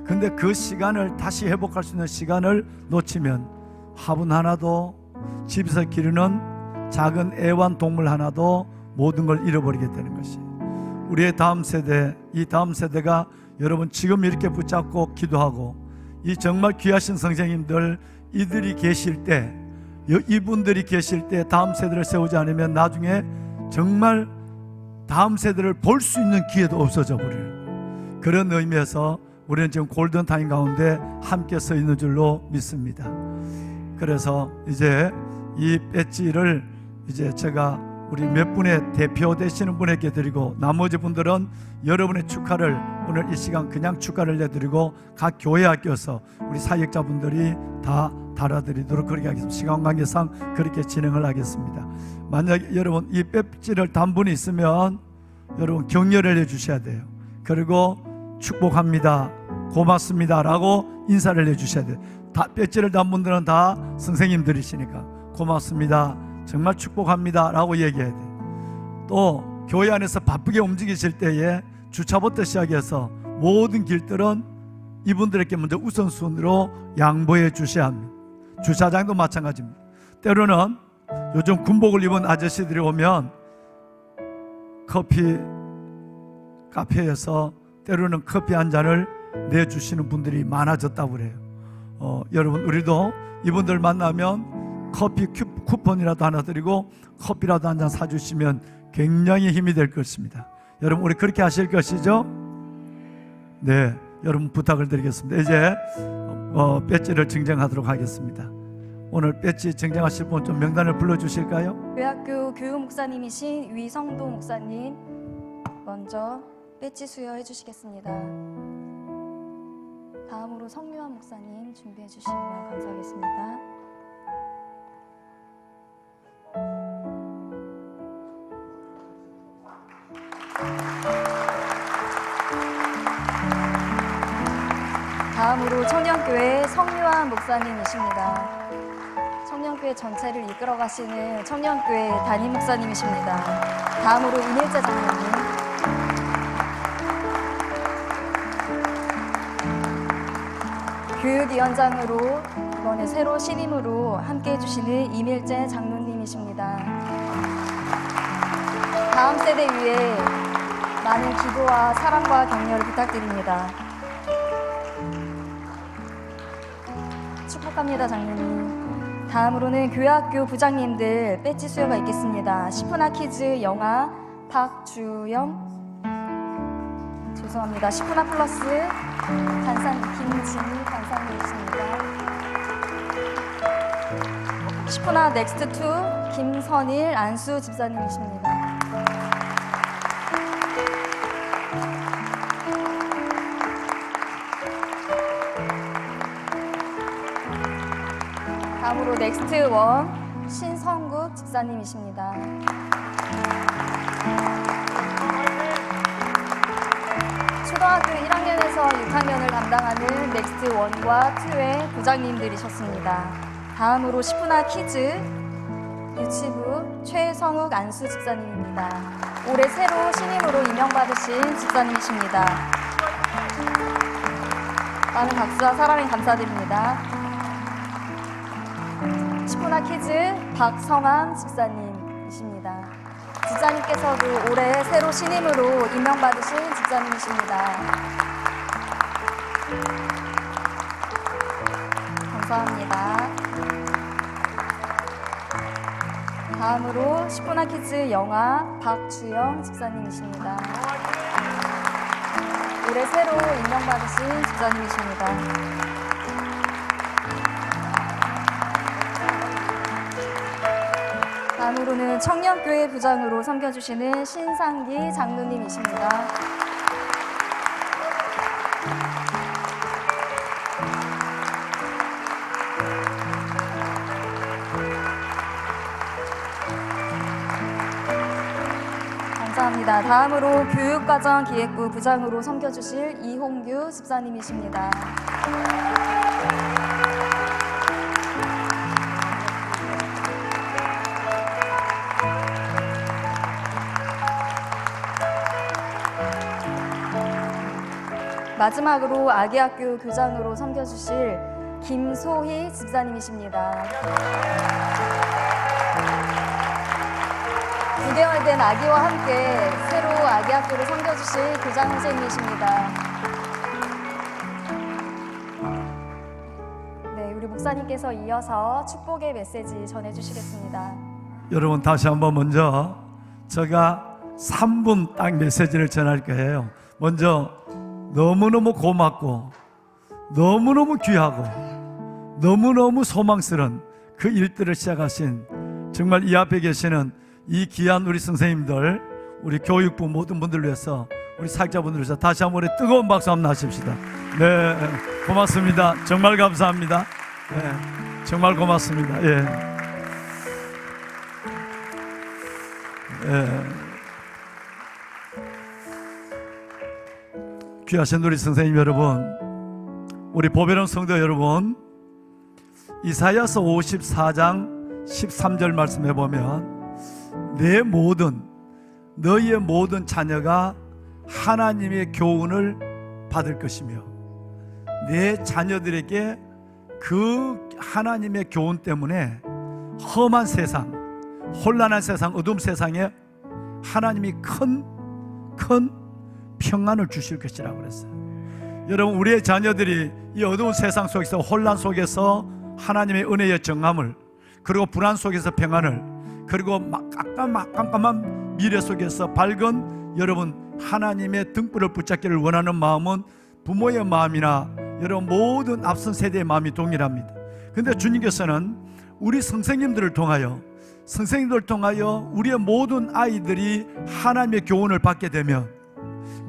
근데 그 시간을 다시 회복할 수 있는 시간을 놓치면 화분 하나도, 집에서 기르는 작은 애완동물 하나도 모든 걸 잃어버리게 되는 것이에요. 우리의 다음 세대, 이 다음 세대가 여러분 지금 이렇게 붙잡고 기도하고, 이 정말 귀하신 선생님들, 이들이 계실 때, 이분들이 계실 때 다음 세대를 세우지 않으면 나중에 정말 다음 세대를 볼 수 있는 기회도 없어져 버려요. 그런 의미에서 우리는 지금 골든타임 가운데 함께 서 있는 줄로 믿습니다. 그래서 이제 이 배지를 이제 제가 우리 몇 분의 대표 되시는 분에게 드리고, 나머지 분들은 여러분의 축하를 오늘 이 시간 그냥 축하를 내드리고 각 교회 학교에서 우리 사역자분들이 다 달아드리도록 그렇게 하겠습니다. 시간 관계상 그렇게 진행을 하겠습니다. 만약에 여러분 이 배지를 단 분이 있으면 여러분 격려를 해주셔야 돼요. 그리고 축복합니다, 고맙습니다 라고 인사를 해주셔야 돼요. 다 배지를 단 분들은 다 선생님들이시니까 고맙습니다, 정말 축복합니다 라고 얘기해야 돼요. 또 교회 안에서 바쁘게 움직이실 때에 주차부터 시작해서 모든 길들은 이분들에게 먼저 우선순위로 양보해 주셔야 합니다. 주차장도 마찬가지입니다. 때로는 요즘 군복을 입은 아저씨들이 오면 커피 카페에서 때로는 커피 한 잔을 내주시는 분들이 많아졌다고 그래요. 여러분, 우리도 이분들 만나면 커피 쿠폰이라도 하나 드리고 커피라도 한 잔 사주시면 굉장히 힘이 될 것입니다. 여러분, 우리 그렇게 하실 것이죠? 네, 여러분 부탁을 드리겠습니다. 이제 배지를 증정하도록 하겠습니다. 오늘 배지 증정하실 분 좀 명단을 불러주실까요? 교회학교 교육 목사님이신 위성도 목사님 먼저 배지 수여해 주시겠습니다. 다음으로 성유한 목사님 준비해 주시면 감사하겠습니다. 다음으로 청년교회 성유한 목사님이십니다. 청년교회 전체를 이끌어 가시는 청년교회 담임 목사님이십니다. 다음으로 이밀재 장로님, 교육위원장으로 이번에 새로 신임으로 함께 해주시는 이밀재 장로님이십니다. 다음 세대 위에 많은 기도와 사랑과 격려를 부탁드립니다. 축복합니다, 장로님. 다음으로는 교회학교 부장님들 배지 수여가 있겠습니다. 시푸나 키즈 영아 박주영, 죄송합니다. 시푸나 플러스 간산 김진희 간사님이십니다. 시푸나 넥스트 2 김선일 안수 집사님이십니다. 다음으로 넥스트 1 신성국 집사님이십니다. 초등학교 1학년에서 6학년을 담당하는 넥스트 1과 2의 부장님들이셨습니다. 다음으로 시푸나 키즈 유치부 최성욱 안수 집사님입니다. 올해 새로 신임으로 임명받으신 집사님이십니다. 많은 박수와 사랑에 감사드립니다. 시푸나 키즈 박성환 집사님이십니다. 집사님께서도 올해 새로 신임으로 임명받으신 집사님이십니다. 감사합니다. 다음으로 시푸나 키즈 영아 박주영 집사님이십니다. 올해 새로 임명받으신 집사님이십니다. 다음으로는 청년교회 부장으로 섬겨주시는 신상기 장로님이십니다. 감사합니다. 다음으로 교육과정기획부 부장으로 섬겨주실 이홍규 집사님이십니다. 마지막으로 아기학교 교장으로 섬겨주실 김소희 집사님이십니다. 9개월 된 아기와 함께 새로 아기학교를 섬겨주실 교장 선생님이십니다. 네, 우리 목사님께서 이어서 축복의 메시지 전해주시겠습니다. 여러분, 다시 한번 먼저 제가 3분 딱 메시지를 전할 거예요. 먼저 너무너무 고맙고 너무너무 귀하고 너무너무 소망스러운 그 일들을 시작하신 정말 이 앞에 계시는 이 귀한 우리 선생님들, 우리 교육부 모든 분들을 위해서, 우리 사역자분들을 위해서 다시 한번 우리 뜨거운 박수 한번 하십시다. 네, 고맙습니다. 정말 감사합니다. 네, 정말 고맙습니다. 예. 예. 귀하신 우리 선생님 여러분, 우리 보배로운 성도 여러분, 이사야서 54장 13절 말씀해 보면 너희의 모든 자녀가 하나님의 교훈을 받을 것이며 내 자녀들에게 그 하나님의 교훈 때문에 험한 세상, 혼란한 세상, 어두운 세상에 하나님이 큰 평안을 주실 것이라고 그랬어요. 여러분, 우리의 자녀들이 이 어두운 세상 속에서, 혼란 속에서 하나님의 은혜의 정함을, 그리고 불안 속에서 평안을, 그리고 깜깜한 미래 속에서 밝은 여러분 하나님의 등불을 붙잡기를 원하는 마음은 부모의 마음이나 여러분 모든 앞선 세대의 마음이 동일합니다. 그런데 주님께서는 우리 선생님들을 통하여 우리의 모든 아이들이 하나님의 교훈을 받게 되면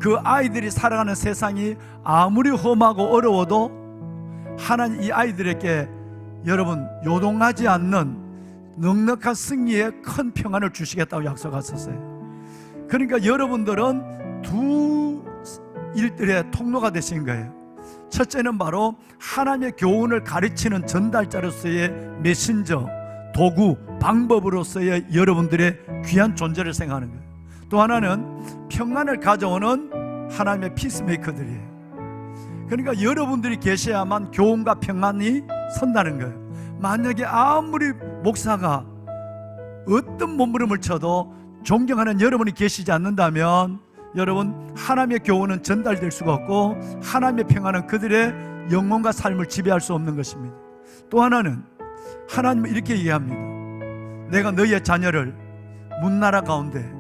그 아이들이 살아가는 세상이 아무리 험하고 어려워도 하나님 이 아이들에게 여러분 요동하지 않는 넉넉한 승리의 큰 평안을 주시겠다고 약속하셨어요. 그러니까 여러분들은 두 일들의 통로가 되신 거예요. 첫째는 바로 하나님의 교훈을 가르치는 전달자로서의 메신저, 도구, 방법으로서의 여러분들의 귀한 존재를 생각하는 거예요. 또 하나는 평안을 가져오는 하나님의 피스메이커들이에요. 그러니까 여러분들이 계셔야만 교훈과 평안이 선다는 거예요. 만약에 아무리 목사가 어떤 몸부림을 쳐도 존경하는 여러분이 계시지 않는다면 여러분 하나님의 교훈은 전달될 수가 없고 하나님의 평안은 그들의 영혼과 삶을 지배할 수 없는 것입니다. 또 하나는 하나님은 이렇게 얘기합니다. 내가 너희의 자녀를 문나라 가운데,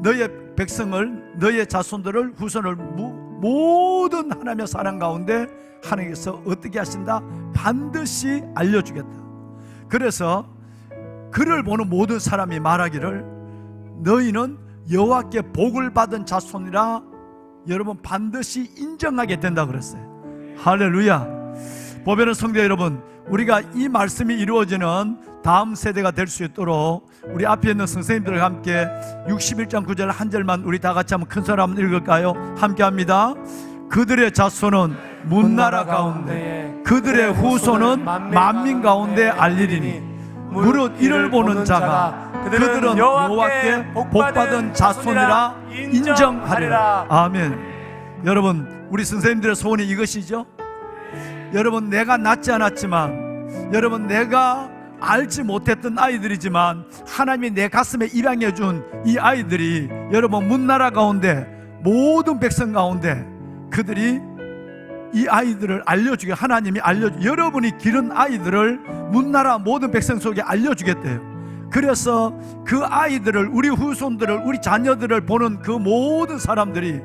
너희의 백성을, 너희의 자손들을, 후손을 모든 하나님의 사랑 가운데 하나님께서 어떻게 하신다? 반드시 알려주겠다. 그래서 그를 보는 모든 사람이 말하기를 너희는 여호와께 복을 받은 자손이라 여러분 반드시 인정하게 된다 그랬어요. 할렐루야. 보배는 성도 여러분, 우리가 이 말씀이 이루어지는 다음 세대가 될 수 있도록 우리 앞에 있는 선생님들과 함께 61장 9절 한 절만 우리 다 같이 한번 큰 소리 한번 읽을까요? 함께 합니다. 그들의 자손은 문나라 가운데, 그들의 후손은 만민 가운데 알리리니 무릇 이를 보는 자가 그들은 여호와께 복받은 자손이라 인정하리라. 아멘. 여러분, 우리 선생님들의 소원이 이것이죠. 여러분, 내가 낳지 않았지만, 여러분 내가 알지 못했던 아이들이지만 하나님이 내 가슴에 입양해 준 이 아이들이 여러분 문나라 가운데, 모든 백성 가운데 그들이 이 아이들을 알려주게, 하나님이 여러분이 기른 아이들을 문나라 모든 백성 속에 알려주겠대요. 그래서 그 아이들을, 우리 후손들을, 우리 자녀들을 보는 그 모든 사람들이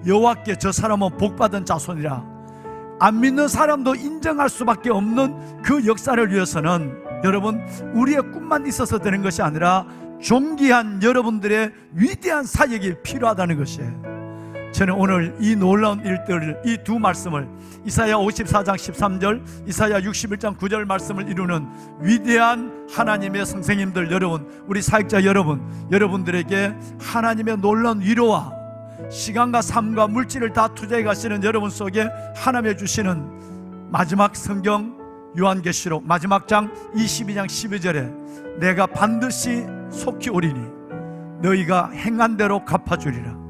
여호와께 저 사람은 복받은 자손이라, 안 믿는 사람도 인정할 수밖에 없는 그 역사를 위해서는 여러분 우리의 꿈만 있어서 되는 것이 아니라 존귀한 여러분들의 위대한 사역이 필요하다는 것이에요. 저는 오늘 이 놀라운 일들을, 이 두 말씀을, 이사야 54장 13절, 이사야 61장 9절 말씀을 이루는 위대한 하나님의 선생님들 여러분, 우리 사역자 여러분, 여러분들에게 하나님의 놀라운 위로와 시간과 삶과 물질을 다 투자해 가시는 여러분 속에 하나님의 주시는 마지막 성경 요한계시록 마지막 장 22장 12절에 내가 반드시 속히 오리니 너희가 행한 대로 갚아주리라.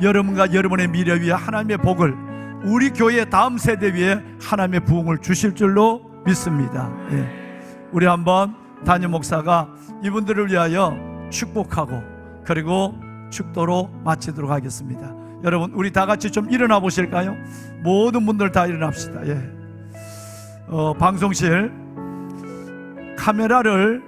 여러분과 여러분의 미래 위에 하나님의 복을, 우리 교회의 다음 세대 위에 하나님의 부흥을 주실 줄로 믿습니다. 우리 한번 담임 목사가 이분들을 위하여 축복하고 그리고 축도로 마치도록 하겠습니다. 여러분, 우리 다 같이 좀 일어나 보실까요? 모든 분들 다 일어납시다. 방송실 카메라를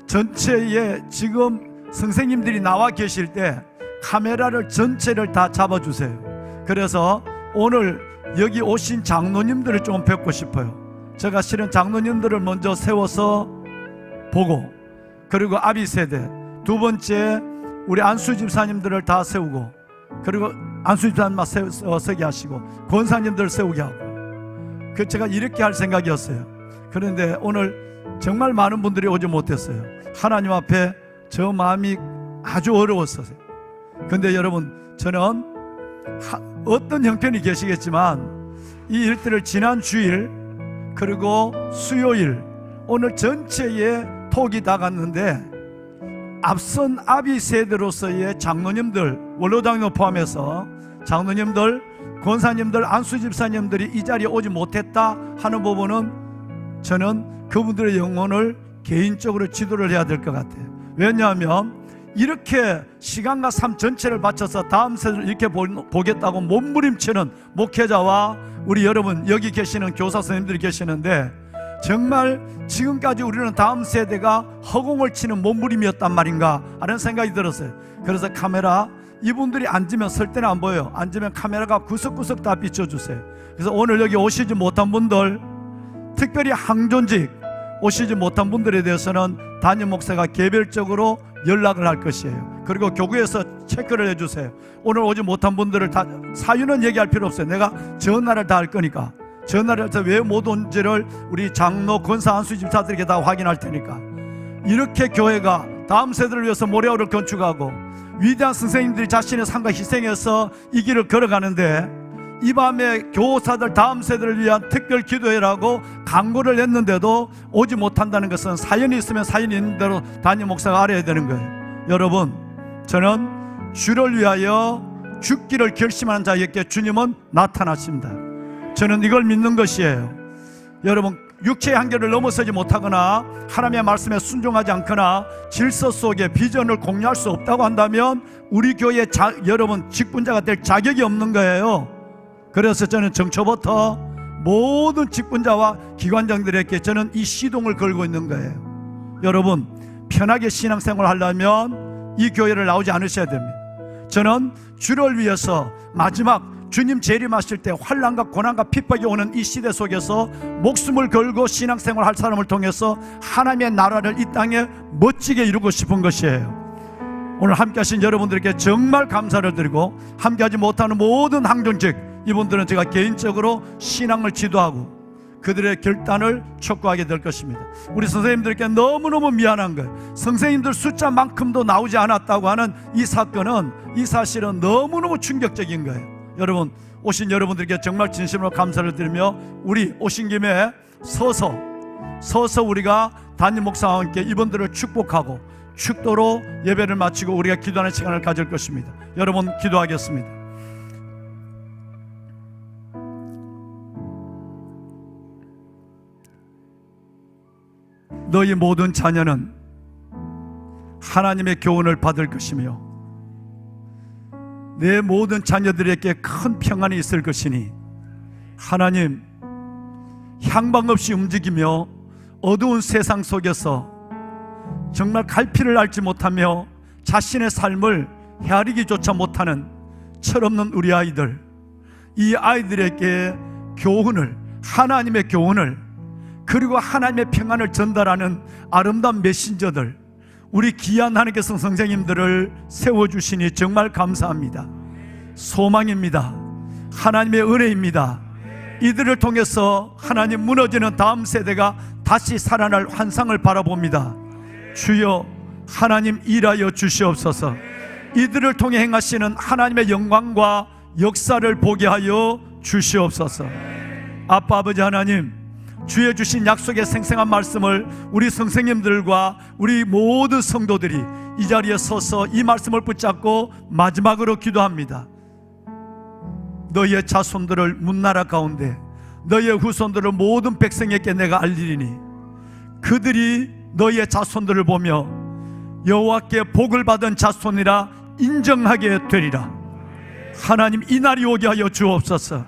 전체에, 지금 선생님들이 나와 계실 때 카메라를 전체를 다 잡아주세요. 그래서 오늘 여기 오신 장로님들을 좀 뵙고 싶어요. 제가 실은 장로님들을 먼저 세워서 보고, 그리고 아비 세대, 두 번째 우리 안수 집사님들을 다 세우고, 그리고 안수 집사님만 서게 하시고 권사님들 세우게 하고, 그 제가 이렇게 할 생각이었어요. 그런데 오늘 정말 많은 분들이 오지 못했어요. 하나님 앞에 저 마음이 아주 어려웠어요. 근데 여러분, 저는 어떤 형편이 계시겠지만 이 일들을 지난 주일 그리고 수요일 오늘 전체에 톡이 다 갔는데, 앞선 아비 세대로서의 장로님들, 원로장로 포함해서 장로님들, 권사님들, 안수집사님들이 이 자리에 오지 못했다 하는 부분은 저는 그분들의 영혼을 개인적으로 지도를 해야 될 것 같아요. 왜냐하면 이렇게 시간과 삶 전체를 바쳐서 다음 세대를 이렇게 보겠다고 몸부림치는 목회자와 우리 여러분 여기 계시는 교사 선생님들이 계시는데, 정말 지금까지 우리는 다음 세대가 허공을 치는 몸부림이었단 말인가 하는 생각이 들었어요. 그래서 카메라, 이분들이 앉으면 설 때는 안 보여요. 앉으면 카메라가 구석구석 다 비춰주세요. 그래서 오늘 여기 오시지 못한 분들, 특별히 항존직 오시지 못한 분들에 대해서는 담임 목사가 개별적으로 연락을 할 것이에요. 그리고 교구에서 체크를 해주세요. 오늘 오지 못한 분들을 다, 사유는 얘기할 필요 없어요. 내가 전화를 다 할 거니까. 전화를 해서 왜 못 온지를 우리 장로, 권사, 안수 집사들에게 다 확인할 테니까. 이렇게 교회가 다음 세대를 위해서 모래오를 건축하고 위대한 선생님들이 자신의 삶과 희생해서 이 길을 걸어가는데, 이 밤에 교사들 다음 세대를 위한 특별 기도회라고 광고를 했는데도 오지 못한다는 것은 사연이 있으면 사연이 있는 대로 담임 목사가 알아야 되는 거예요. 여러분, 저는 주를 위하여 죽기를 결심하는 자에게 주님은 나타나십니다. 저는 이걸 믿는 것이에요. 여러분, 육체의 한계를 넘어서지 못하거나 하나님의 말씀에 순종하지 않거나 질서 속에 비전을 공유할 수 없다고 한다면 우리 교회의 여러분 직분자가 될 자격이 없는 거예요. 그래서 저는 정초부터 모든 직분자와 기관장들에게 저는 이 시동을 걸고 있는 거예요. 여러분, 편하게 신앙생활 하려면 이 교회를 나오지 않으셔야 됩니다. 저는 주를 위해서 마지막 주님 재림하실 때 환난과 고난과 핍박이 오는 이 시대 속에서 목숨을 걸고 신앙생활 할 사람을 통해서 하나님의 나라를 이 땅에 멋지게 이루고 싶은 것이에요. 오늘 함께 하신 여러분들께 정말 감사를 드리고, 함께하지 못하는 모든 항존직, 이분들은 제가 개인적으로 신앙을 지도하고 그들의 결단을 촉구하게 될 것입니다. 우리 선생님들께 너무너무 미안한 거예요. 선생님들 숫자만큼도 나오지 않았다고 하는 이 사건은, 이 사실은 너무너무 충격적인 거예요. 여러분, 오신 여러분들께 정말 진심으로 감사를 드리며, 우리 오신 김에 서서 우리가 담임 목사와 함께 이분들을 축복하고 축도로 예배를 마치고 우리가 기도하는 시간을 가질 것입니다. 여러분, 기도하겠습니다. 너희 모든 자녀는 하나님의 교훈을 받을 것이며 내 모든 자녀들에게 큰 평안이 있을 것이니, 하나님, 향방 없이 움직이며 어두운 세상 속에서 정말 갈피를 앓지 못하며 자신의 삶을 헤아리기조차 못하는 철없는 우리 아이들, 이 아이들에게 교훈을, 하나님의 교훈을, 그리고 하나님의 평안을 전달하는 아름다운 메신저들, 우리 귀한 하나님께서 선생님들을 세워주시니 정말 감사합니다. 소망입니다. 하나님의 은혜입니다. 이들을 통해서 하나님, 무너지는 다음 세대가 다시 살아날 환상을 바라봅니다. 주여, 하나님 일하여 주시옵소서. 이들을 통해 행하시는 하나님의 영광과 역사를 보게 하여 주시옵소서. 아빠, 아버지 하나님, 주의 주신 약속의 생생한 말씀을 우리 선생님들과 우리 모든 성도들이 이 자리에 서서 이 말씀을 붙잡고 마지막으로 기도합니다. 너희의 자손들을 문나라 가운데, 너희의 후손들을 모든 백성에게 내가 알리리니 그들이 너희의 자손들을 보며 여호와께 복을 받은 자손이라 인정하게 되리라. 하나님, 이 날이 오게 하여 주옵소서.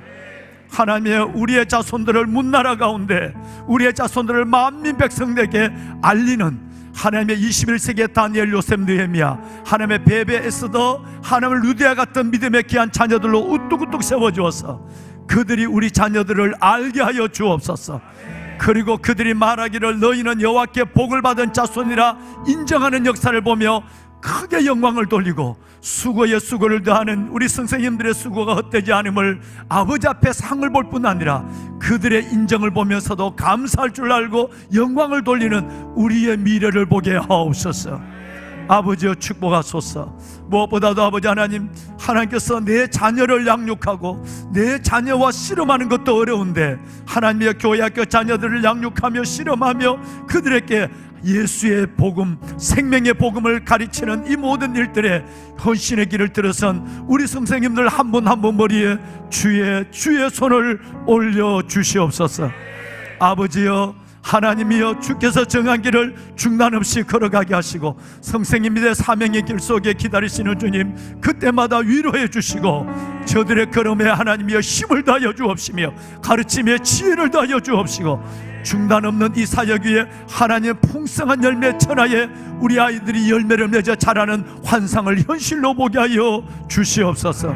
하나님의 우리의 자손들을 문나라 가운데, 우리의 자손들을 만민 백성들에게 알리는 하나님의 21세기의 다니엘, 요셉, 느헤미야, 하나님의 베베, 에스더, 하나님의 루디아 같은 믿음의 귀한 자녀들로 우뚝우뚝 세워주어서 그들이 우리 자녀들을 알게 하여 주옵소서. 그리고 그들이 말하기를 너희는 여호와께 복을 받은 자손이라 인정하는 역사를 보며 크게 영광을 돌리고 수고에 수고를 더하는 우리 선생님들의 수고가 헛되지 않음을 아버지 앞에 상을 볼 뿐 아니라 그들의 인정을 보면서도 감사할 줄 알고 영광을 돌리는 우리의 미래를 보게 하옵소서. 아버지여, 축복하소서. 무엇보다도 아버지 하나님, 하나님께서 내 자녀를 양육하고 내 자녀와 씨름하는 것도 어려운데 하나님의 교회 학교 자녀들을 양육하며 씨름하며 그들에게 예수의 복음, 생명의 복음을 가르치는 이 모든 일들에 헌신의 길을 들어선 우리 선생님들 한 분 한 분 머리에 주의 손을 올려 주시옵소서. 아버지여, 하나님이여, 주께서 정한 길을 중단 없이 걸어가게 하시고 성생의 믿의 사명의 길 속에 기다리시는 주님, 그때마다 위로해 주시고 저들의 걸음에 하나님이여 힘을 다하여 주옵시며 가르침에 지혜를 다하여 주옵시고 중단 없는 이 사역 위에 하나님의 풍성한 열매 천하에 우리 아이들이 열매를 맺어 자라는 환상을 현실로 보게 하여 주시옵소서.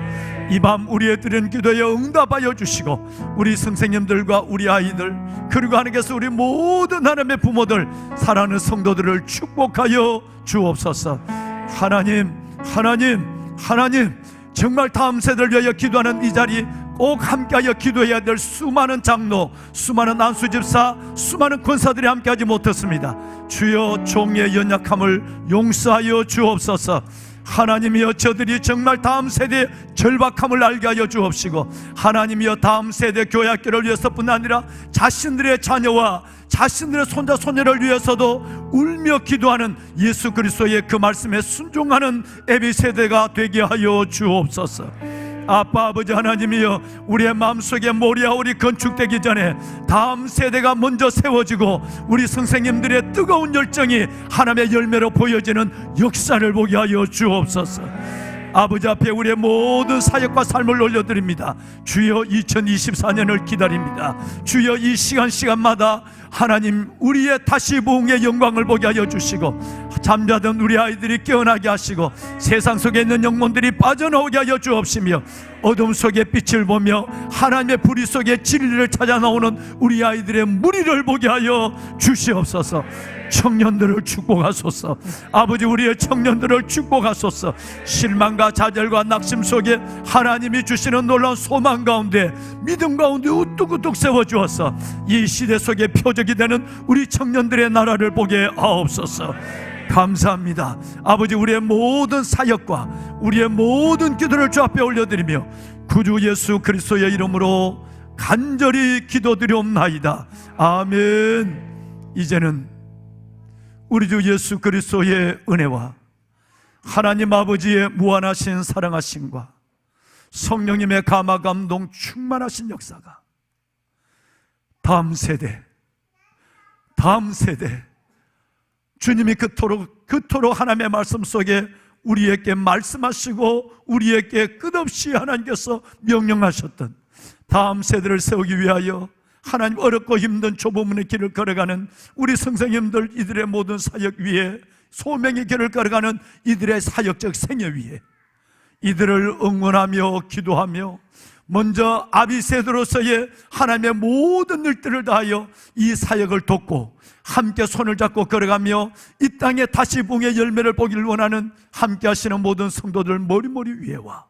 이 밤 우리의 드리는 기도에 응답하여 주시고 우리 선생님들과 우리 아이들, 그리고 하나님께서 우리 모든 하나님의 부모들, 사랑하는 성도들을 축복하여 주옵소서. 하나님, 정말 다음 세대를 위하여 기도하는 이 자리 꼭 함께하여 기도해야 될 수많은 장로, 수많은 안수집사, 수많은 권사들이 함께하지 못했습니다. 주여, 종의 연약함을 용서하여 주옵소서. 하나님이여, 저들이 정말 다음 세대의 절박함을 알게 하여 주옵시고 하나님이여, 다음 세대 교회 학교를 위해서뿐 아니라 자신들의 자녀와 자신들의 손자 손녀를 위해서도 울며 기도하는 예수 그리스도의 그 말씀에 순종하는 예비 세대가 되게 하여 주옵소서. 아빠 아버지 하나님이여, 우리의 마음속에 모리아홀이 건축되기 전에 다음 세대가 먼저 세워지고 우리 선생님들의 뜨거운 열정이 하나님의 열매로 보여지는 역사를 보게 하여 주옵소서. 아버지 앞에 우리의 모든 사역과 삶을 올려드립니다. 주여, 2024년을 기다립니다. 주여, 이 시간마다 하나님 우리의 다시 부흥의 영광을 보게 하여 주시고 잠자던 우리 아이들이 깨어나게 하시고 세상 속에 있는 영혼들이 빠져나오게 하여 주옵시며 어둠 속에 빛을 보며 하나님의 불의 속에 진리를 찾아 나오는 우리 아이들의 무리를 보게 하여 주시옵소서. 청년들을 축복하소서. 아버지, 우리의 청년들을 축복하소서. 실망과 좌절과 낙심 속에 하나님이 주시는 놀라운 소망 가운데, 믿음 가운데 우뚝우뚝 세워주어서 이 시대 속에 표적이 되는 우리 청년들의 나라를 보게 하옵소서. 감사합니다. 아버지, 우리의 모든 사역과 우리의 모든 기도를 주 앞에 올려드리며 구주 예수 그리스도의 이름으로 간절히 기도드리옵나이다. 아멘. 이제는 우리 주 예수 그리스도의 은혜와 하나님 아버지의 무한하신 사랑하심과 성령님의 감화 감동 충만하신 역사가 다음 세대 주님이 그토록 하나님의 말씀 속에 우리에게 말씀하시고 우리에게 끝없이 하나님께서 명령하셨던 다음 세대를 세우기 위하여 하나님 어렵고 힘든 좁은 문의 길을 걸어가는 우리 선생님들, 이들의 모든 사역 위에, 소명의 길을 걸어가는 이들의 사역적 생애 위에 이들을 응원하며 기도하며 먼저 아비세대로서의 하나님의 모든 일들을 다하여 이 사역을 돕고 함께 손을 잡고 걸어가며 이 땅에 다시 붕의 열매를 보기를 원하는 함께 하시는 모든 성도들 머리머리 위에와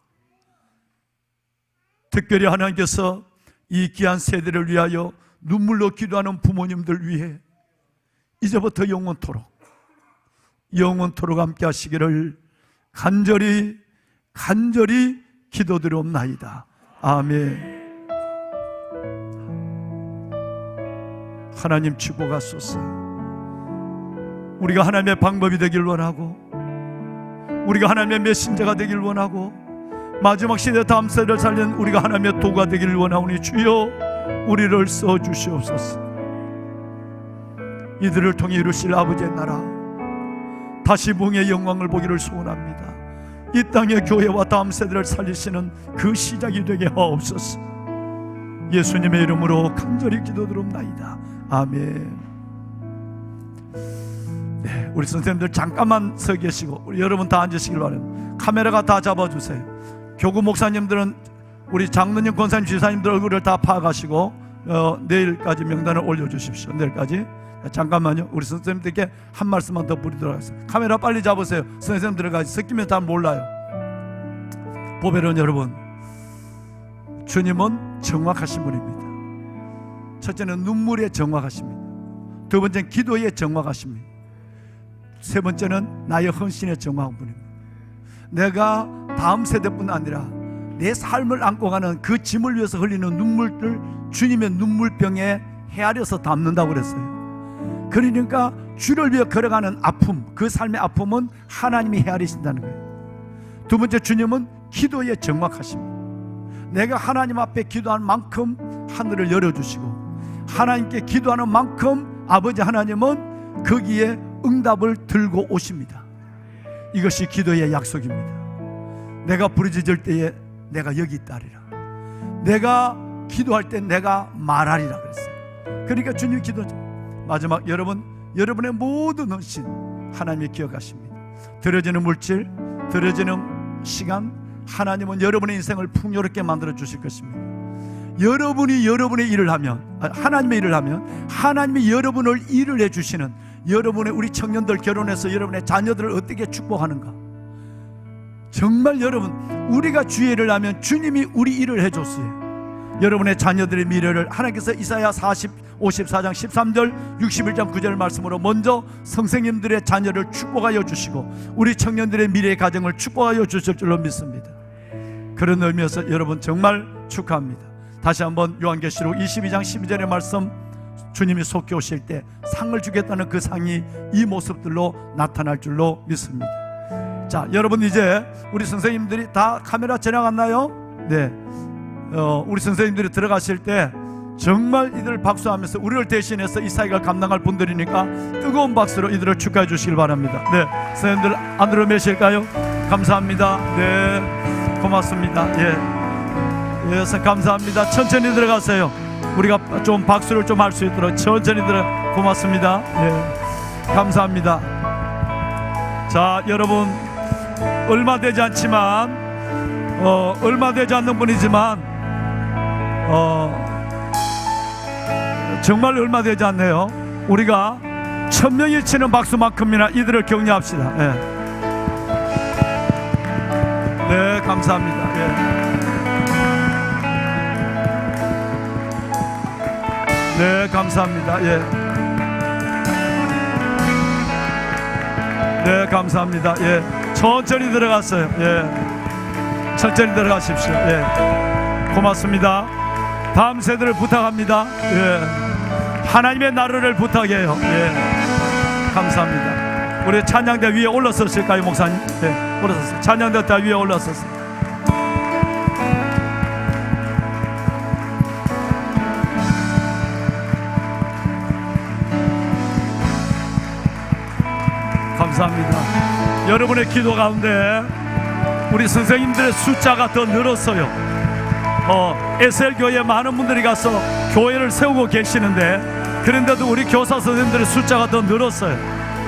특별히 하나님께서 이 귀한 세대를 위하여 눈물로 기도하는 부모님들 위해 이제부터 영원토록 함께 하시기를 간절히 기도드리옵나이다. 아멘. 하나님 축복하소서. 우리가 하나님의 방법이 되길 원하고 우리가 하나님의 메신저가 되길 원하고 마지막 시대 다음 세대를 살리는 우리가 하나님의 도구가 되기를 원하오니 주여 우리를 써주시옵소서. 이들을 통해 이루실 아버지의 나라 다시 부흥의 영광을 보기를 소원합니다. 이 땅의 교회와 다음 세대를 살리시는 그 시작이 되게 하옵소서. 예수님의 이름으로 간절히 기도드립나이다. 아멘. 네, 우리 선생님들 잠깐만 서 계시고 우리 여러분 다 앉으시길 바랍니다. 카메라가 다 잡아주세요. 교구 목사님들은 우리 장로님, 권사님, 지사님들 얼굴을 다 파악하시고 내일까지 명단을 올려주십시오. 내일까지. 잠깐만요. 우리 선생님들께 한 말씀만 더 부리도록 하겠습니다. 카메라 빨리 잡으세요. 선생님 들어가지 섞이면 다 몰라요. 보배로운 여러분, 주님은 정확하신 분입니다. 첫째는 눈물에 정확하십니다. 두 번째는 기도에 정확하십니다. 세 번째는 나의 헌신에 정확한 분입니다. 내가 다음 세대뿐 아니라 내 삶을 안고 가는 그 짐을 위해서 흘리는 눈물들 주님의 눈물병에 헤아려서 담는다고 그랬어요. 그러니까 주를 위해 걸어가는 아픔, 그 삶의 아픔은 하나님이 헤아리신다는 거예요. 두 번째, 주님은 기도에 정확하십니다. 내가 하나님 앞에 기도하는 만큼 하늘을 열어주시고 하나님께 기도하는 만큼 아버지 하나님은 거기에 응답을 들고 오십니다. 이것이 기도의 약속입니다. 내가 부르짖을 때에 내가 여기 있다리라. 내가 기도할 때 내가 말하리라 그랬어요. 그러니까 주님 기도죠. 마지막 여러분의 모든 헌신 하나님이 기억하십니다. 들어지는 물질, 들어지는 시간, 하나님은 여러분의 인생을 풍요롭게 만들어 주실 것입니다. 여러분이 여러분의 일을 하면, 하나님의 일을 하면 하나님이 여러분을 일을 해주시는, 여러분의 우리 청년들 결혼해서 여러분의 자녀들을 어떻게 축복하는가. 정말 여러분, 우리가 주의 일을 하면 주님이 우리 일을 해줬어요. 여러분의 자녀들의 미래를 하나님께서 이사야 54장 13절 61장 9절 말씀으로 먼저 선생님들의 자녀를 축복하여 주시고 우리 청년들의 미래의 가정을 축복하여 주실 줄로 믿습니다. 그런 의미에서 여러분 정말 축하합니다. 다시 한번 요한계시록 22장 12절의 말씀, 주님이 속히 오실 때 상을 주겠다는 그 상이 이 모습들로 나타날 줄로 믿습니다. 자, 여러분 이제 우리 선생님들이 다 카메라 지나갔나요? 네. 우리 선생님들이 들어가실 때 정말 이들을 박수하면서 우리를 대신해서 이 사역을 감당할 분들이니까 뜨거운 박수로 이들을 축하해 주시길 바랍니다. 네, 선생님들 안으로 me실까요? 감사합니다. 네, 고맙습니다. 예, 감사합니다. 천천히 들어가세요. 우리가 좀 박수를 좀 할 수 있도록 천천히 들어. 고맙습니다. 예, 감사합니다. 자, 여러분 얼마 되지 않지만 얼마 되지 않는 분이지만 정말 얼마 되지 않네요. 우리가 1000명이 치는 박수만큼이나 이들을 격려합시다. 예. 네, 감사합니다. 예. 네, 감사합니다. 예. 네, 감사합니다. 예. 천천히 들어갔어요. 예. 천천히 들어가십시오. 예. 고맙습니다. 다음 세대를 부탁합니다. 예. 하나님의 나라를 부탁해요. 예. 감사합니다. 우리 찬양대 위에 올라섰을까요, 목사님? 예. 올라섰어요. 찬양대 다 위에 올라섰어요. 감사합니다. 여러분의 기도 가운데 우리 선생님들의 숫자가 더 늘었어요. 에셀교회에 많은 분들이 가서 교회를 세우고 계시는데 그런데도 우리 교사 선생님들의 숫자가 더 늘었어요.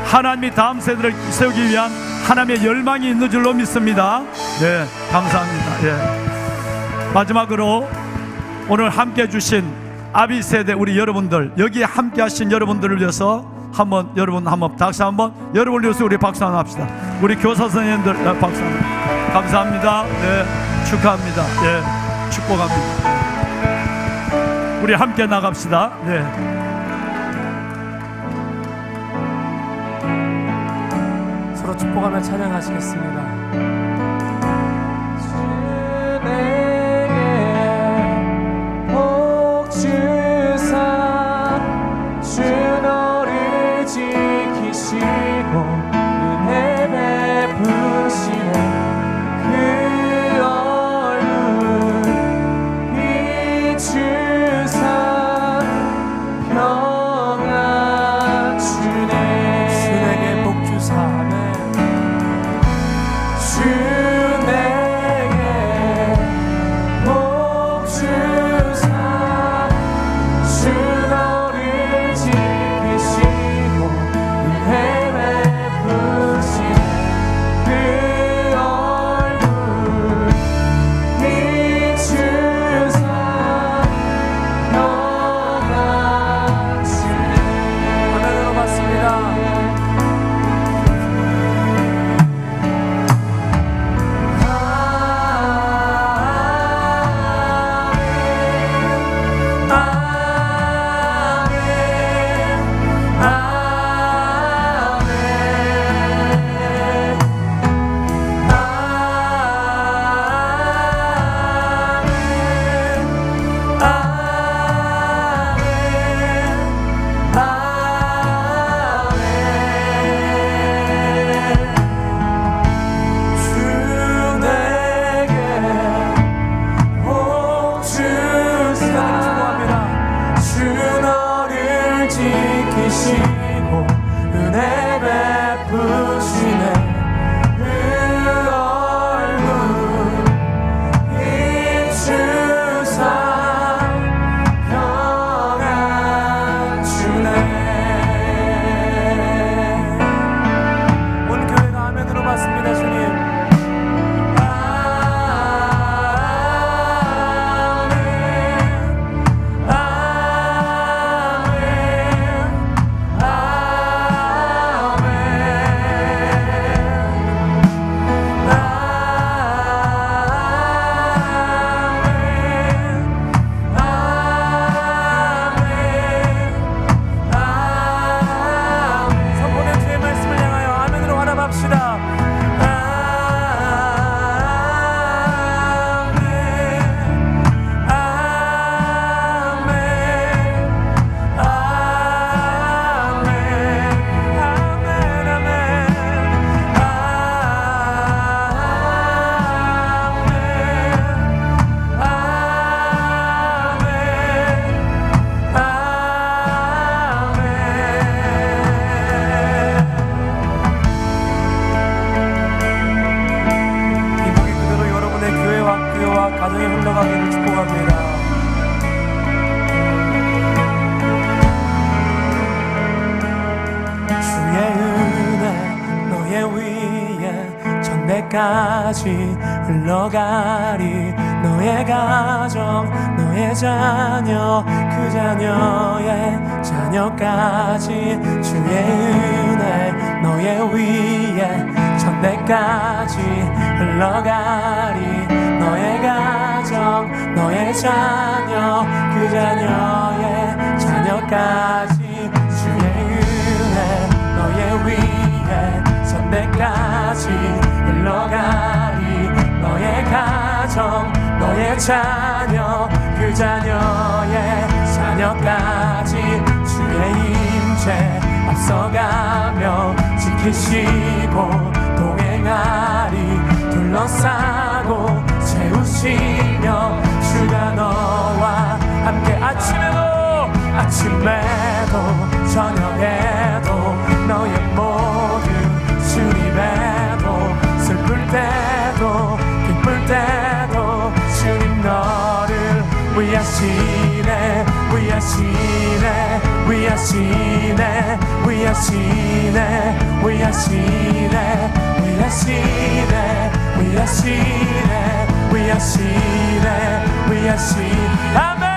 하나님이 다음 세대를 세우기 위한 하나님의 열망이 있는 줄로 믿습니다. 네, 감사합니다. 예. 마지막으로 오늘 함께 해주신 아비 세대 우리 여러분들, 여기에 함께 하신 여러분들을 위해서 여러분 다시 한번 여러분을 위해서 우리 박수 한번 합시다. 우리 교사 선생님들 박수 한번. 감사합니다. 네, 축하합니다. 예, 축복합니다. 우리 함께 나갑시다. 네. 서로 축복하며 찬양하시겠습니다. 주 주시네 그 얼굴 비추사 평안 주네. 온 교회가 아멘으로 받습니다. 주님 선포된 주의 말씀을 향하여 아멘으로 화답합시다. 이 복이 그대로 여러분의 교회와 학교와 가정에 흘러가기를 축복합니다. 주의 은혜 너의 위에 전대까지 흘러가리. 너의 가정 너의 자녀 그 자녀의 자녀까지 주의 은혜 너의 위에 전대까지 흘러가리. 너의 가정 너의 자녀 그 자녀의 자녀까지 주의 은혜 너의 위에 전대까지 흘러가리. 너의 가정 너의 자녀 그 자녀의 자녀까지 주의 임재 앞서가며 지키시고 동행하리. 둘러싸고 채우시며 주가 너와 함께 아침에도 저녁에도 너의 모든 주님에도 슬플 때도 기쁠 때도 주님 너를 위하시네 위하시네 위하시네 위하시네 위하시네 위하시네 위하시네 위하시네 위하시네 아멘.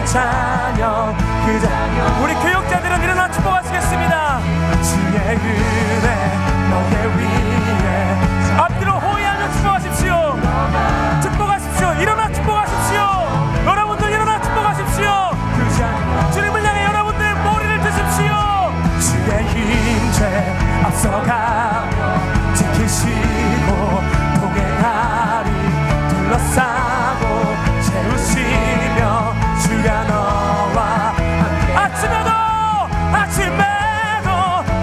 자녀 그 자녀 우리 교육자들은 일어나 축복하시겠습니다. 주의 은혜 너의 위에 앞뒤로 호의하며 축복하십시오. 축복하십시오. 일어나 축복하십시오. 여러분들 일어나 축복하십시오. 그 자녀 주님을 향해 여러분들 머리를 드십시오. 주의 힘제 앞서가며 지키시고 동행하리. 둘러싸고 채우시며 주가 너와 아침에도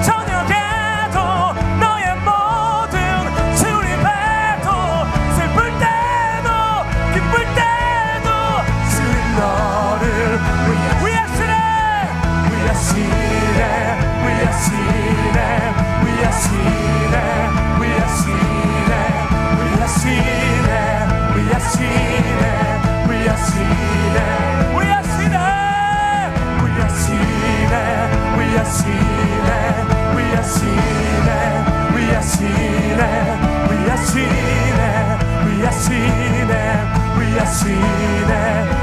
저녁에도 너의 We are seen